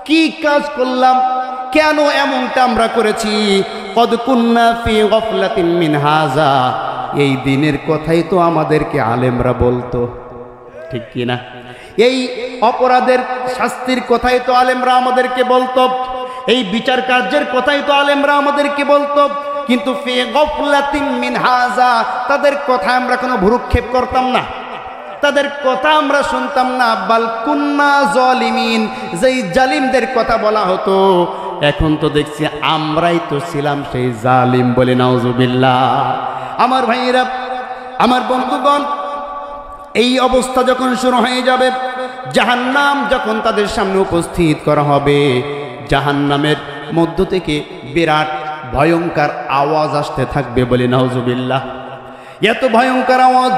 কি কাজ করলাম, কেন এমনটা আমরা করেছি। কদ কুন্না ফি গফলাতিন মিন হাযা, এই দিনের কথাই তো আমাদেরকে আলেমরা বলতো। ঠিক কি না? এই অপরাধের শাস্তির কথাই তো আলেমরা আমাদেরকে বলতো, এই বিচার কার্যের কথাই তো আলেমরা আমাদেরকে বলতো, কিন্তু ফি গফলাতিন মিন হাযা, তাদের কথা আমরা কোনো ভ্রুক্ষেপ করতাম না, তাদের কথা আমরা শুনতাম না। বাল কুন্না জালিমিন, যেই জালিমদের কথা বলা হতো, এখন তো দেখছি আমরাই তো ছিলাম সেই জালিম। বলে নাউজুবিল্লাহ। আমার ভাইয়েরা, আমার বন্ধুগণ, এই অবস্থা যখন শুরু হয়ে যাবে, জাহান্নাম যখন তাদের সামনে উপস্থিত করা হবে, জাহান্নামের মধ্য থেকে বিরাট ভয়ঙ্কর আওয়াজ আসতে থাকবে, বলে নাউজুবিল্লাহ। এত ভয়ঙ্কর আওয়াজ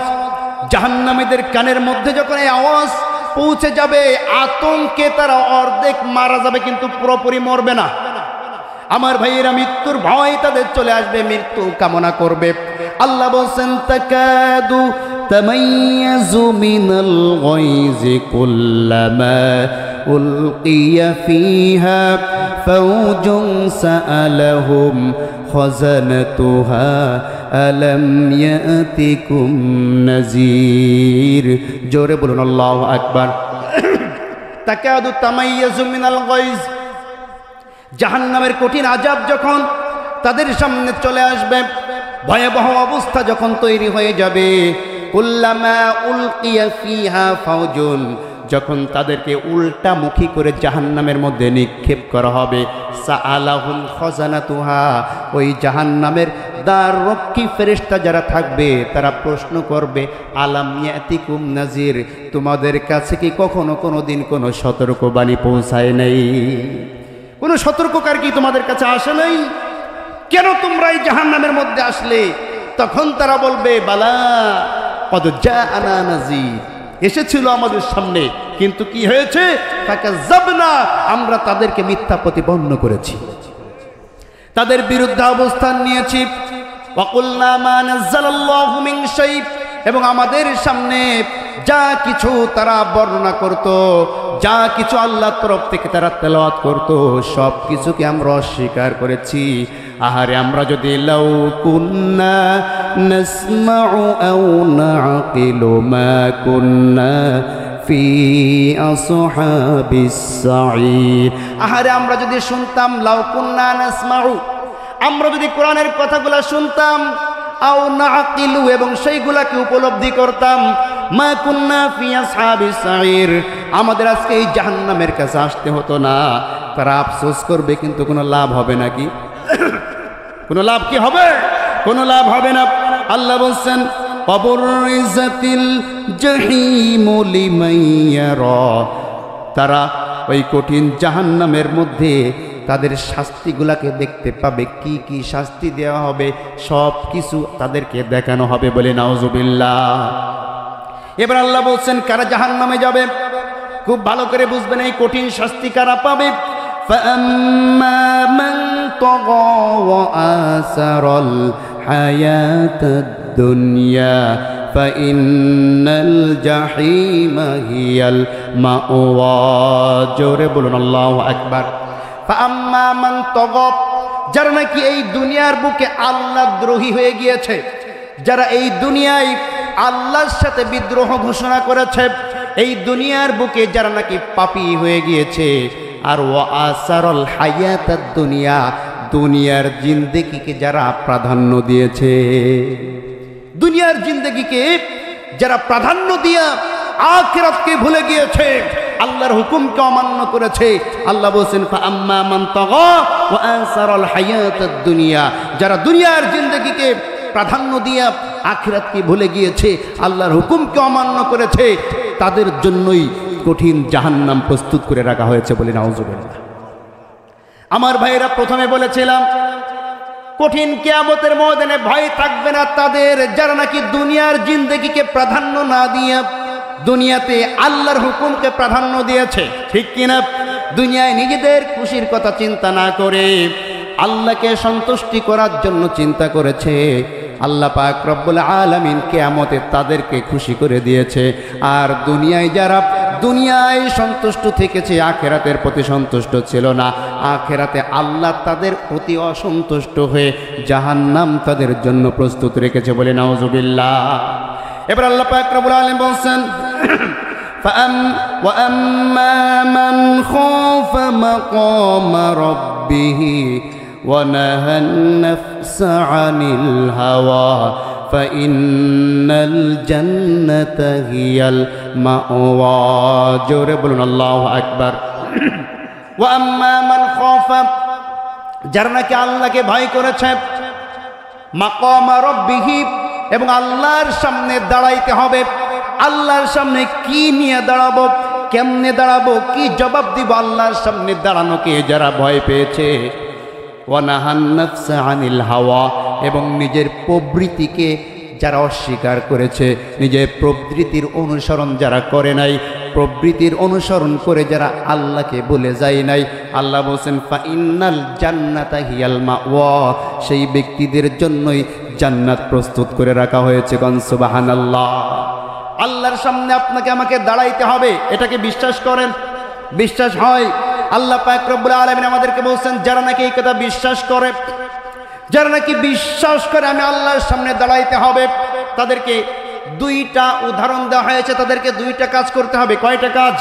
জাহান্নামীদের কানের মধ্যে যখন এই আওয়াজ পৌঁছে যাবে, আতঙ্কে তারা অর্ধেক মারা যাবে, কিন্তু পুরোপুরি মরবে না। আমার ভাইয়েরা, মৃত্যুর ভয় তাদের চলে আসবে, মৃত্যু কামনা করবে। আল্লাহ বলছেন, তাকাদু তামাইয়াজু মিনাল গায়জি কুল্লামা উলকিয়া ফিহা ফাওজুন সাআলাহুম খাযানাতুহা আলাম ইয়াতিকুম নাযীর। জোরে বলুন আল্লাহু আকবার। তাকাদু তামাইয়াজু মিনাল গায়জ, জাহান্নামের কঠিন আযাব যখন তাদের সামনে চলে আসবে, ভয়াবহ অবস্থা যখন তৈরি হয়ে যাবে, কুল্লামা উলকিয়া ফিহা ফাওজুন, যখন তাদেরকে উল্টামুখী করে জাহান্নামের মধ্যে নিক্ষেপ করা হবে, সাআলাহুম খাযানাতুহা, ওই জাহান্নামের দ্বাররক্ষী ফেরেশতা যারা থাকবে তারা প্রশ্ন করবে, আলাম ইয়াতিকুম নাযীর, তোমাদের কাছে কি কখনো কোনোদিন কোনো সতর্কবাণী পৌঁছায় নাই? কোনো সতর্ককার কি তোমাদের কাছে আসে নাই? কেন তোমরা এই জাহান্নামের মধ্যে আসলে? তখন তারা বলবে, বালা কদ জাআনা নাযীর, এসেছিল আমাদের সামনে, কিন্তু কি হয়েছে? ফাকাযাবনা, আমরা তাদেরকে মিথ্যা প্রতিপন্ন করেছি, তাদের বিরুদ্ধে অবস্থান নিয়েছি। ওয়াকুলনা মা নাযালাল্লাহু মিন শাই, এবং আমাদের সামনে যা কিছু তারা বর্ণনা করত, যা কিছু আল্লাহর তরফ থেকে তারা তেলাওয়াত করত, সব কিছুকে আমরা অস্বীকার করেছি। আহারে, আমরা যদি লাউ কুন্না নাসমাউ আও নাআকিলু মা কুন্না ফি আসহাবিস সাঈর, আহারে আমরা যদি শুনতাম, লাউ কুন্না নাসমাউ, আমরা যদি কোরআনের কথাগুলো শুনতাম, আও নাআকিলু, এবং সেইগুলাকে উপলব্ধি করতাম, মা কুন্না ফি আসহাবিস সাঈর, আমাদের আজকে এই জাহান্নামের কাছে আসতে হতো না। তারা আফসোস করবে, কিন্তু কোনো লাভ হবে নাকি? কোনো লাভ কি হবে? কোনো লাভ হবে না। আল্লাহ বলছেন, ওয়াবুরিজাতিল জাহিমু লিমান ইয়ারা, তারা ওই কঠিন জাহান্নামের মধ্যে তাদের শাস্তিগুলাকে দেখতে পাবে, কি কি শাস্তি দেওয়া হবে সব কিছু তাদেরকে দেখানো হবে, বলে নাউজুবিল্লাহ। এবার আল্লাহ বলছেন, কারা জাহান্নামে যাবে খুব ভালো করে বুঝবেন, এই কঠিন শাস্তি কারা পাবে। ফাআম্মা মান তাগা ওয়া আসারাল হায়াতাদ দুনিয়া ফাইন্নাল জাহিমা হিয়াল মাওয়া। জোরে বলুন আল্লাহু আকবার। ফাআম্মা মান তাগা, যারা নাকি এই দুনিয়ার বুকে আল্লাহ দ্রোহী হয়ে গিয়েছে, যারা এই দুনিয়ায় আল্লাহর সাথে বিদ্রোহ ঘোষণা করেছে, এই দুনিয়ার বুকে যারা নাকি পাপী হয়ে গিয়েছে, আর ওয়া আসারল হায়াতাদ দুনিয়া, দুনিয়ার জিন্দেগিকে যারা প্রাধান্য দিয়েছে, দুনিয়ার জিন্দেগিকে যারা প্রাধান্য দিয়া আখিরাতকে ভুলে গিয়েছে, আল্লাহর হুকুমকে অমান্য করেছে, আল্লাহ বলেন ফাআম্মা মান তাগা ওয়া আসারাল হায়াতাদ দুনিয়া, যারা দুনিয়ার জিন্দেগিকে প্রাধান্য দিয়া আখিরাতকে ভুলে গিয়েছে, আল্লাহর হুকুমকে অমান্য করেছে, তাদের জন্যই কঠিন জাহান্নাম প্রস্তুত করে রাখা হয়েছে, বলে নাউজুবিল্লাহ। আমার ভাইয়েরা, প্রথমে বলেছিলাম কঠিন কিয়ামতের ময়দানে ভয় থাকবে না তাদের, যারা নাকি দুনিয়ার জিন্দেগিকে প্রাধান্য না দিয়ে দুনিয়াতে আল্লাহর হুকুমকে প্রাধান্য দিয়েছে, ঠিক কিনা? দুনিয়ায় নিজেদের খুশির কথা চিন্তা না করে আল্লাহকে সন্তুষ্টি করার জন্য চিন্তা করেছে। আল্লাহ পাক রব্বুল আলামিন কিয়ামতে তাদেরকে খুশি করে দিয়েছে। আর দুনিয়ায় যারা দুনিয়ায় সন্তুষ্ট থেকেছে, আখেরাতের প্রতি সন্তুষ্ট ছিল না, আখেরাতে আল্লাহ তাদের প্রতি অসন্তুষ্ট হয়ে জাহান্নাম তাদের জন্য প্রস্তুত রেখেছে, বলে নাউজুবিল্লাহ। এবার আল্লাহ পাক রব্বুল আলামিন বলেন, وَأَمَّا مَنْ خَافَ مَقَامَ رَبِّهِ وَنَهَى النَّفْسَ عَنِ الْهَوَى فَإِنَّ الْجَنَّةَ هِيَ الْمَأْوَى। জোরে বলুন আল্লাহু আকবার। وَأَمَّا مَنْ خَافَ, যারা নাকি আল্লাহকে ভয় করেছে, মাকামা রাব্বিহি, এবং আল্লাহর সামনে দাঁড়াইতে হবে। আল্লাহর সামনে কি নিয়ে দাঁড়াবো, কেমনে দাঁড়াবো, কি জবাব দিব? আল্লাহর সামনে দাঁড়ানোকে যারা ভয় পেয়েছে, ওয়া নাহান নাফসা আনিল হাওয়া, এবং নিজের প্রবৃত্তিকে যারা অস্বীকার করেছে, নিজের প্রবৃত্তির অনুসরণ যারা করে নাই, প্রবৃত্তির অনুসরণ করে যারা আল্লাহকে বলে যায় নাই, আল্লাহ বলছেন ফা ইন্নাল জান্নাতা হিয়াল মাওয়া, সেই ব্যক্তিদের জন্যই জান্নাত প্রস্তুত করে রাখা হয়েছে। গণ সুবহানাল্লাহ। আল্লাহর সামনে আপনাকে আমাকে দাঁড়াইতে হবে, এটাকে বিশ্বাস করেন? বিশ্বাস হয়? আল্লাহ পাক রব্বুল আলামিন আমাদেরকে বলছেন, যারা নাকি এই কথা বিশ্বাস করে, যারা নাকি বিশ্বাস করে আমি আল্লাহর সামনে দাঁড়াইতে হবে, তাদেরকে দুইটা উদাহরণ দেওয়া হয়েছে, তাদেরকে দুইটা কাজ করতে হবে। কয়টা কাজ?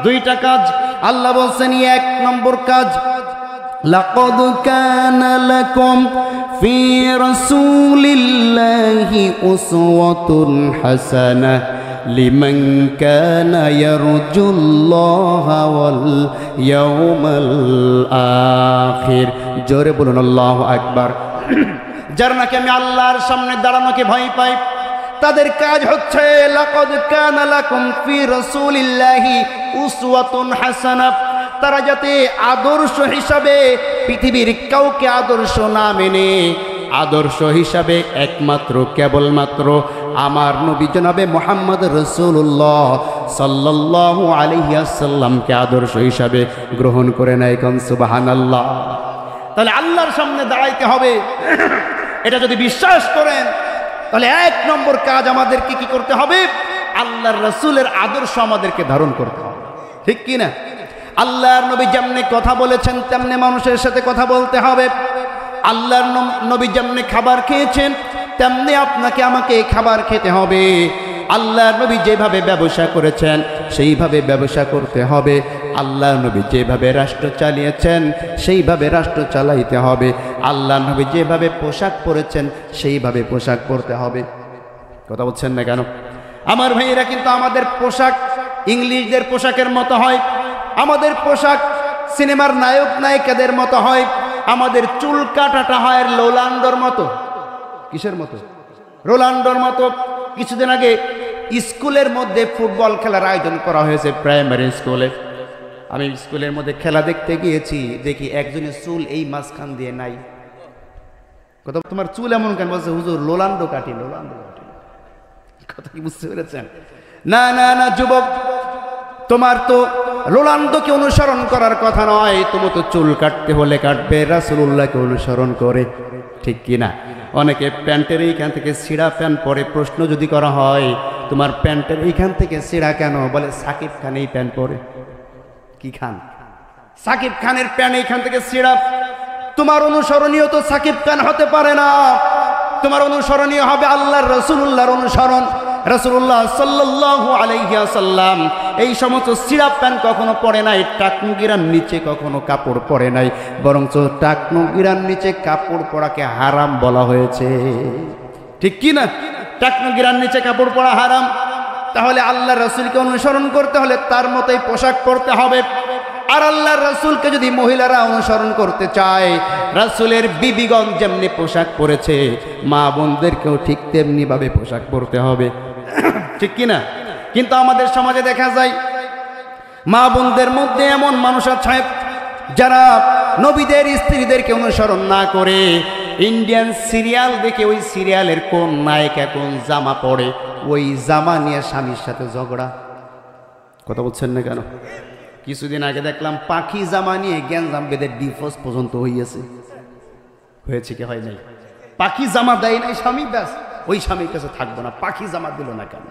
দুইটা কাজ। আল্লাহ বলছেন, এক নম্বর কাজ, লাকাদ কানা লাকুম ফি রাসূলিল্লাহি উসওয়াতুন হাসানাহ লিমান কানা ইয়ারজুল্লাহা ওয়াল ইয়াউমাল আখির। জোরে বলুন আল্লাহু আকবার। যারা নাকি আমি আল্লাহর সামনে দাঁড়ানোকে ভয় পাই, তাদের কাজ হচ্ছে লাকাদ কানা লাকুম ফি রাসূলিল্লাহি উসওয়াতুন হাসানাহ। তারা যাতে আদর্শ হিসাবে পৃথিবীর কাউকে আদর্শ না মেনে, আদর্শ হিসাবে একমাত্র কেবলমাত্র আমার নবী জনাবে মুহাম্মদ রাসূলুল্লাহ সাল্লাল্লাহু আলাইহি ওয়াসাল্লামকে আদর্শ হিসাবে গ্রহণ করে নেয়। কোন সুবহানাল্লাহ। তাহলে আল্লাহর সামনে দাঁড়াইতে হবে, এটা যদি বিশ্বাস করেন, তাহলে এক নম্বর কাজ আমাদেরকে কি করতে হবে? আল্লাহর রাসূলের আদর্শ আমাদেরকে ধারণ করতে হবে। ঠিক কি না? আল্লাহর নবী যেমনি কথা বলেছেন তেমনি মানুষের সাথে কথা বলতে হবে। আল্লাহর নবী যেমনি খাবার খেয়েছেন তেমনি আপনাকে আমাকে খাবার খেতে হবে। আল্লাহর নবী যেভাবে ব্যবসা করেছেন সেইভাবে ব্যবসা করতে হবে। আল্লাহর নবী যেভাবে রাষ্ট্র চালিয়েছেন সেইভাবে রাষ্ট্র চালাইতে হবে। আল্লাহর নবী যেভাবে পোশাক পরেছেন সেইভাবে পোশাক পরতে হবে। কথা বলছেন না কেন? আমার ভাইয়েরা, কিন্তু আমাদের পোশাক ইংলিশদের পোশাকের মতো হয়, আমাদের পোশাক সিনেমার নায়ক নায়িকাদের মতো হয়, আমাদের চুল কাটাটা হয় রোনাল্ডোর মতো। কিসের মতো? রোনাল্ডোর মতো। কিছুদিন আগে স্কুলের মধ্যে ফুটবল খেলার আয়োজন করা হয়েছে, প্রাইমারি স্কুলে। আমি স্কুলের মধ্যে খেলা দেখতে গিয়েছি, দেখি একজনের চুল এই মাঝখান দিয়ে নাই। কথা, তোমার চুল এমন কেন? বলছে হুজুর রোনাল্ডো কাটি, রোনাল্ডো কাটি। কথা কি বুঝতে পেরেছেন? না না না যুবক, তোমার তো রোনাল্ডোকে অনুসরণ করার কথা নয়, তুমি তো চুল কাটতে হলে কাটবে রাসূলুল্লাহকে অনুসরণ করে। ঠিক কি না? অনেকে প্যান্টের এইখান থেকে ছিঁড়া প্যান্ট পরে, প্রশ্ন যদি করা হয় তোমার প্যান্টের এইখান থেকে ছিঁড়া কেন, বলে সাকিব খান এই প্যান্ট পরে। কি খান? সাকিব খানের প্যান্ট এইখান থেকে ছিঁড়া। তোমার অনুসরণীয় তো সাকিব খান হতে পারে না, তোমার অনুসরণীয় হবে আল্লাহর রাসূলুল্লাহর অনুসরণ। রাসূলুল্লাহ সাল্লাল্লাহু আলাইহি ওয়াসাল্লাম এই সমস্ত ছিঁড়া প্যান্ট কখনো পরে নাই, টাকনুগিরার নিচে কখনো কাপড় পরে নাই, বরঞ্চ টাকনুগিরার নিচে কাপড় পরাকে হারাম বলা হয়েছে। ঠিক কি না? টাকনুগিরার নিচে কাপড় পরা হারাম। তাহলে আল্লাহর রাসূলকে অনুসরণ করতে হলে তার মতোই পোশাক পরতে হবে। আর আল্লাহর রাসূলকে যদি মহিলারা অনুসরণ করতে চায়, রাসূলের বিবিগণ যেমনি পোশাক পরেছে, মা বোনদেরকেও ঠিক তেমনি ভাবে পোশাক পরতে হবে। ঠিক কি না? কিন্তু আমাদের সমাজে দেখা যায় মা বোনদের মধ্যে এমন মানুষ আছে যারা নবীদের স্ত্রীদেরকে অনুসরণ না করে ইন্ডিয়ান সিরিয়াল দেখে ওই সিরিয়ালের কোন নায়িকা কোন জামা পরে ওই জামা নিয়ে স্বামীর সাথে ঝগড়া। কথা বলছেন না কেন? কিছুদিন আগে দেখলাম পাখি জামা নিয়ে গ্যাঞ্জাম বেঁধে ডিভোর্স পর্যন্ত হয়েছে। হয়েছে কি হয় নাই? পাখি জামা দেয় নাই স্বামী, ব্যাস ওই স্বামীর কাছে থাকবো না, পাখি জামা দিল না কেন?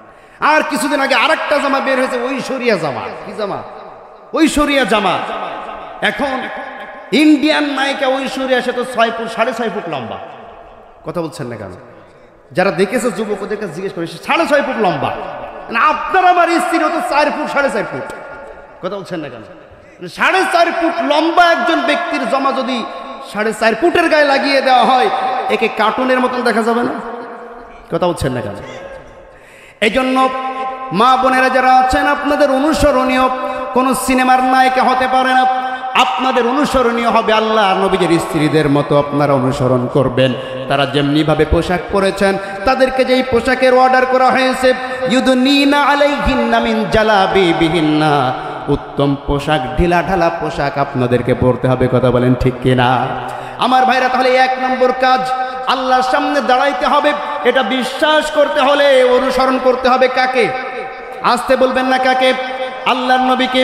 আর কিছুদিন আগে আরেকটা জামা বের হয়েছে, ঐশ্বরিয়া জামা। কি জামা? ঐশ্বরিয়া জামা। এখন ইন্ডিয়ান নায়িকা ঐশ্বরিয়া, সে তো 6 ফুট 6.5 ফুট লম্বা। কথা বলছেন না কেন? যারা দেখেছে যুবক ওদেরকে জিজ্ঞেস করে, 6.5 ফুট লম্বা। আপনার আমার স্ত্রী তো 4 ফুট 4.5 ফুট। কথা বলছেন না কেন? 4.5 ফুট লম্বা একজন ব্যক্তির জামা যদি 4.5 ফুটের গায়ে লাগিয়ে দেওয়া হয়, একে কার্টুনের মতন দেখা যাবে না? কথা বলছেন না কেন? এই জন্য মা বোনেরা যারা আছেন, আপনাদের অনুসরণীয় কোন সিনেমার নায়িকা হতে পারে না, আপনাদের অনুসরণীয় হবে আল্লাহ নবীদের স্ত্রীদের মতো আপনারা অনুসরণ করবেন। তারা যেমনিভাবে পোশাক পরেছেন, তাদেরকে যেই পোশাকের অর্ডার করা হয়েছে, ইউদুনিনা আলাইহিন্না মিন জালাবিবিহিন্না, উত্তম পোশাক, ঢিলা ঢালা পোশাক আপনাদেরকে পরতে হবে। কথা বলেন ঠিক কিনা আমার ভাইরা? তাহলে 1 নম্বর কাজ, আল্লাহর সামনে দাঁড়াইতে হবে। এটা বিশ্বাস করতে হলে অনুসরণ করতে হবে কাকে? আসতে বলবেন না, কাকে? আল্লাহর নবীকে।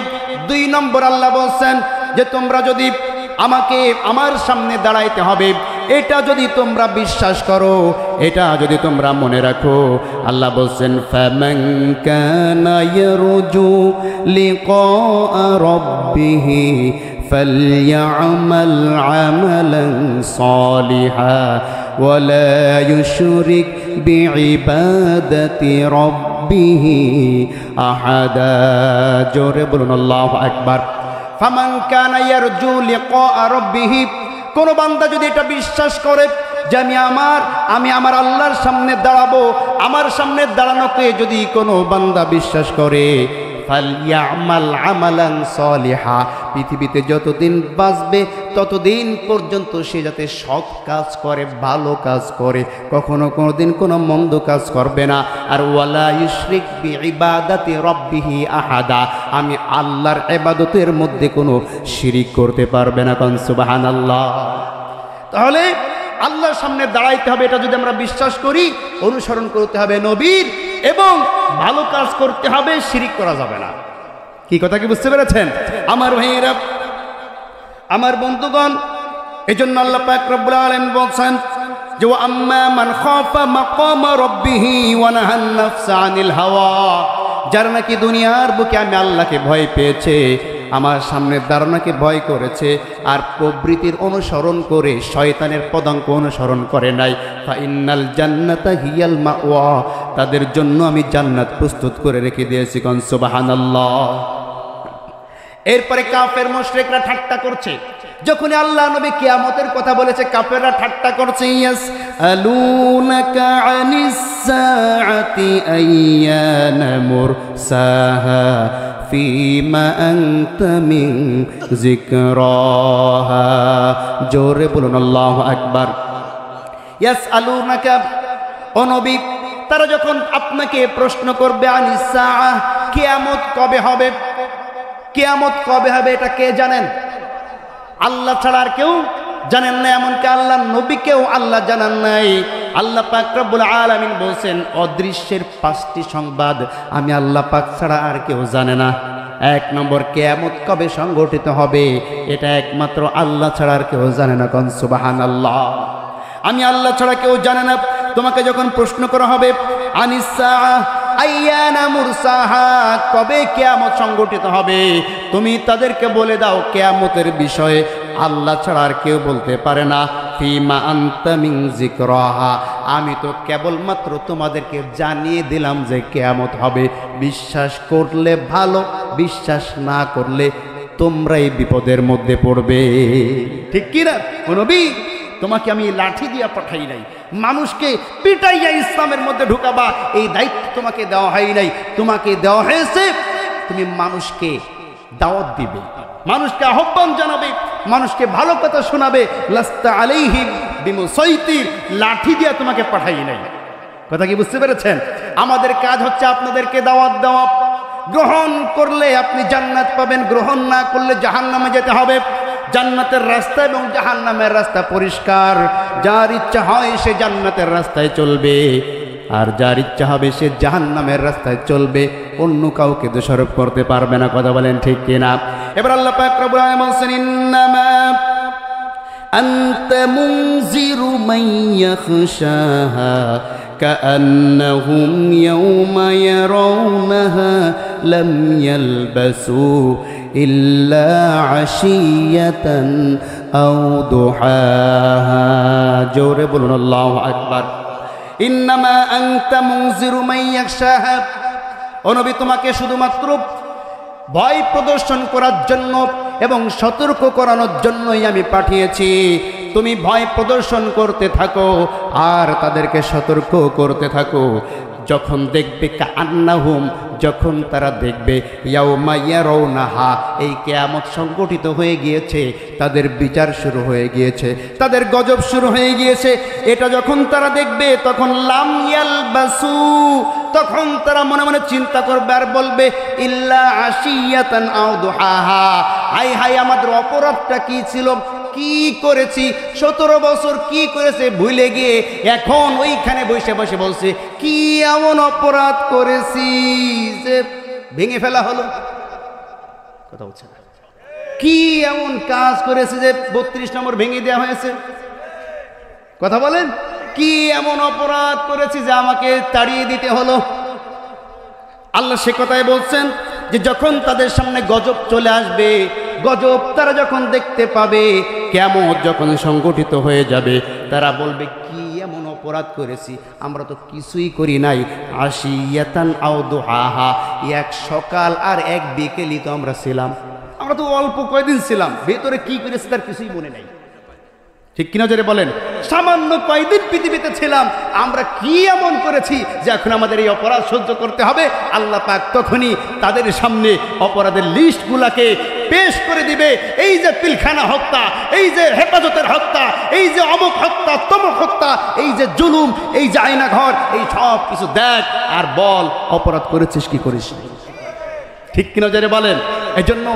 2 নম্বর আল্লাহ বলছেন যে তোমরা যদি আমাকে, আমার সামনে দাঁড়াইতে হবে, এটা যদি তোমরা বিশ্বাস করো, এটা যদি তোমরা মনে রাখো, আল্লাহ বলছেন ফামান কানা ইয়ারজু লিকা রাব্বিহি ফালইআমাল আমালান সালিহা ওয়ালা ইউশরিক বিইবাদাতি রাব্বিহি আহাদা। জোরে বলুন আল্লাহু আকবার। ফামান কানা ইয়ারজু লিকা রাব্বিহি, কোন বান্দা যদি এটা বিশ্বাস করে যে আমি আমার আল্লাহর সামনে দাঁড়াবো, আমার সামনে দাঁড়ানোকে যদি কোনো বান্দা বিশ্বাস করে, ফালইআমাল আমালান সালিহা, পৃথিবীতে যতদিন বাঁচবে ততদিন পর্যন্ত সে যাতে সৎ কাজ করে, ভালো কাজ করে, কখনো কোনোদিন কোনো মন্দ কাজ করবে না। আর ওয়ালা ইউশরিক বিইবাদাতি রাব্বিহি আহাদা, আমি আল্লাহর ইবাদতের মধ্যে কোনো শিরিক করতে পারবে না। কোন সুবহানাল্লাহ। তাহলে আল্লাহর সামনে দাঁড়াইতে হবে, এটা যদি আমরা বিশ্বাস করি, অনুসরণ করতে হবে নবীর, এবং ভালো কাজ করতে হবে, শিরিক করা যাবে না। কি কথা কি বুঝতে পেরেছেন আমার ভাইয়েরা, আমার বন্ধুগণ? এজন্য আল্লাহ পাক রব্বুল আলামিন বলছেন যে ওয়া আম্মা মান খাফা মাকাম রাব্বিহি ওয়া নাহান নাফসা আনিল হাওয়া, যারা নাকি দুনিয়ার বুকে আমি আল্লাহকে ভয় পেয়েছে, আমার সামনে দাঁড়ানোকে ভয় করেছে, আর প্রবৃত্তির অনুসরণ করে শয়তানের পদাঙ্ক অনুসরণ করে নাই, ফা ইন্নাল জান্নাতা হিয়াল মাওয়া, তাদের জন্য আমি জান্নাত প্রস্তুত করে রেখে দিয়েছি। কোন সুবহানাল্লাহ। এরপরে কাফের মুশরিকরা ঠাট্টা করছে, যখন আল্লাহ নবী কিয়ামতের কথা বলেছে কাফেররা ঠাট্টা করছে। ইয়াসআলুনাকা আনিস সাআতি আইয়ানা মুরসাহা ফিমা আনতা মিন যিকরাহা। জোরে বলুন আল্লাহু আকবার। ইয়াসআলুনাকা, ও নবী, তারা যখন আপনাকে প্রশ্ন করবে আনিস সাআহ, কিয়ামত কবে হবে, কিয়ামত কবে হবে, এটা কে জানেন? আল্লাহ ছাড়া আর কেউ জানেন না, এমনকি আল্লাহ নবীকেও আল্লাহ জানান নাই। আল্লাহ পাক রব্বুল আলামিন বলছেন অদৃশ্যের 5টি সংবাদ আমি আল্লাহ পাক ছাড়া আর কেউ জানে না। 1 নম্বর, কিয়ামত কবে সংঘটিত হবে, এটা একমাত্র আল্লাহ ছাড়া আর কেউ জানে না। কোন সুবহানাল্লাহ। আমি আল্লাহ ছাড়া কেউ জানে না। তোমাকে যখন প্রশ্ন করা হবে আনিস সাআহ আইয়ানা মুরসাহা, কবে কিয়ামত সংঘটিত হবে, তুমি তাদেরকে বলে দাও কিয়ামতের বিষয়ে আল্লাহ ছাড়া আর কেউ বলতে পারে না। ফিমা আনতা মিন যিকরাহা, আমি তো কেবলমাত্র তোমাদেরকে জানিয়ে দিলাম যে কিয়ামত হবে। বিশ্বাস করলে ভালো, বিশ্বাস না করলে তোমরাই বিপদের মধ্যে পড়বে। ঠিক কি না নবী? তোমাকে আমি লাঠি দিয়া পাঠাই নাই, মানুষকে পিটাইয়া ইসলামের মধ্যে ঢুকাবা এই দায়িত্ব তোমাকে দেওয়া হয় নাই। তোমাকে দেওয়া হয়েছে তুমি মানুষকে দাওয়াত দিবে, মানুষকে আহ্বান জানাবে, মানুষকে ভালো কথা শোনাবে। লাস্তা আলাইহিম বিমুসাইতির, লাঠি দিয়া তোমাকে পাঠাই নাই। কথা কি বুঝতে পেরেছেন? আমাদের কাজ হচ্ছে আপনাদেরকে দাওয়াত দেওয়া। গ্রহণ করলে আপনি জান্নাত পাবেন, গ্রহণ না করলে জাহান্নামে যেতে হবে। জান্নাতের রাস্তা এবং জাহান্নামের রাস্তা পরিষ্কার। যার ইচ্ছা হয় সে জান্নাতের রাস্তায় চলবে, আর যার ইচ্ছা হবে সে জাহান্নামের রাস্তায় চলবে, অন্য কাউকে দোষারোপ করতে পারবে না। কথা বলেন ঠিক কিনা? এবার আল্লাহ পাক রব্বুল আলামিন বলেন ইন্নামা আনতা মুনজিরু মান ইয়াখশাহা কাআন্নাহুম ইয়াওমা ইয়ারাউনাহা লাম ইয়ালবাসু ইল্লা আশিয়াতান আও দুহাহা। জোরে বলুন আল্লাহু আকবার। ইন্নামা আনতা মুনজিরু মান ইয়াখশাহা, ও নবী, তোমাকে শুধুমাত্র ভয় প্রদর্শন করার জন্য এবং সতর্ক করানোর জন্যই আমি পাঠিয়েছি। তুমি ভয় প্রদর্শন করতে থাকো আর তাদেরকে সতর্ক করতে থাকো। যখন দেখবে কান্নাহুম, যখন তারা দেখবে ইয়াউমা ইয়ারাউনাহা, এই কিয়ামত সংগঠিত হয়ে গিয়েছে, তাদের বিচার শুরু হয়ে গিয়েছে, তাদের গজব শুরু হয়ে গিয়েছে, এটা যখন তারা দেখবে তখন লাম ইয়ালবাসু, তখন তারা মনে মনে চিন্তা করবে আর বলবে ইল্লা আশিয়াতান আও দুহাহা, হাই হাই আমাদের অপরাধটা কি ছিল, কি করেছি, 17 বছর কি করেছে ভুলে গিয়ে এখন ওইখানে বসে বসে বলছে কি এমন অপরাধ করেছি যে ভেঙে ফেলা হলো। কথা বলছে না, কি এমন কাজ করেছে যে 32 নম্বর ভেঙে দেওয়া হয়েছে। কথা বলেন, কি এমন অপরাধ করেছি যে আমাকে তাড়িয়ে দিতে হলো। আল্লাহ সে কথাই বলছেন যে যখন তাদের সামনে গজব চলে আসবে, গজব তারা যখন দেখতে পাবে, কিয়ামত যখন সংগঠিত হয়ে যাবে, তারা বলবে কি এমন অপরাধ করেছি, আমরা তো কিছুই করি নাই। আশিয়াতান আও দুহাহা, এক সকাল আর এক বিকেলই তো আমরা ছিলাম, আমরা তো অল্প কয়দিন ছিলাম, ভেতরে কি করেছি তার কিছুই মনে নাই। ঠিক কিনা জোরে বলেন, সামান্য কয়দিন পৃথিবীতে ছিলাম, আমরা কি এমন করেছি যে এখন আমাদের এই অপরাধ সহ্য করতে হবে। আল্লাহ পাক তখনই তাদের সামনে অপরাধের লিস্টগুলাকে পেশ করে দিবে। এই যে পিলখানা হত্যা, এই যে হেফাজতের হত্যা, এই যে অমুক হত্যা, তমুক হত্যা, এই যে জুলুম, এই যে আয়না ঘর, এই সব কিছু দেখ আর বল অপরাধ করেছিস কি করিস। ঠিক কিনা জোরে বলেন। এজন্য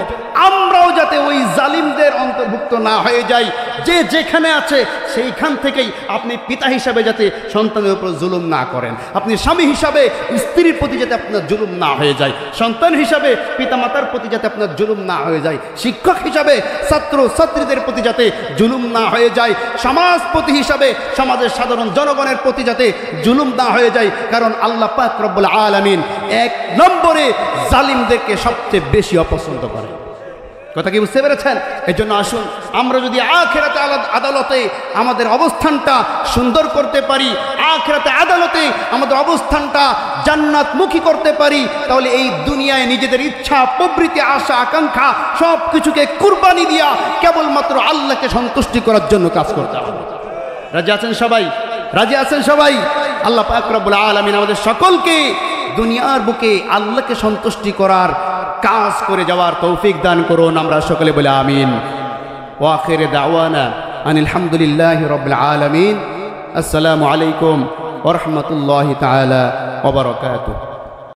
আমরাও যাতে ওই জালিমদের অন্তর্ভুক্ত না হয়ে যাই, যে যেখানে আছে সেইখান থেকেই আপনি পিতা হিসাবে যাতে সন্তানের উপর জুলুম না করেন, আপনি স্বামী হিসাবে স্ত্রীর প্রতি যাতে আপনার জুলুম না হয়ে যায়, সন্তান হিসাবে পিতামাতার প্রতি যাতে আপনার জুলুম না হয়ে যায়, শিক্ষক হিসাবে ছাত্র ছাত্রীদের প্রতি যাতে জুলুম না হয়ে যায়, সমাজপতি হিসাবে সমাজের সাধারণ জনগণের প্রতি যাতে জুলুম না হয়ে যায়। কারণ আল্লাহ পাক রব্বুল আলামিন 1 নম্বরে জালিমদেরকে সবচেয়ে বেশি অপছন্দ করে। কথা কি বুঝতে পেরেছেন? এই জন্য আসুন আমরা যদি আখিরাতে আদালতে আমাদের অবস্থানটা সুন্দর করতে পারি, আখিরাতে আদালতে আমাদের অবস্থানটা জান্নাতমুখী করতে পারি, তাহলে এই দুনিয়ায় নিজেদের ইচ্ছা প্রবৃত্তি আশা আকাঙ্ক্ষা সব কিছুকে কুরবানি দিয়া কেবলমাত্র আল্লাহকে সন্তুষ্টি করার জন্য কাজ করতে হবে। রাজি আছেন সবাই? রাজি আছেন সবাই? আল্লাহ পাক রব্বুল আলামিন আমাদের সকলকে দুনিয়ার বুকে আল্লাহকে সন্তুষ্টি করার কাজ করে যাওয়ার তৌফিক দান করুন। আমরা সকলে বলে আমিন। ওয়া আখির দাওয়ানা আনিল হামদুলিল্লাহি রাব্বিল আলামিন। আসসালামু আলাইকুম ওয়া রাহমাতুল্লাহি তাআলা ওয়া বারাকাতুহু।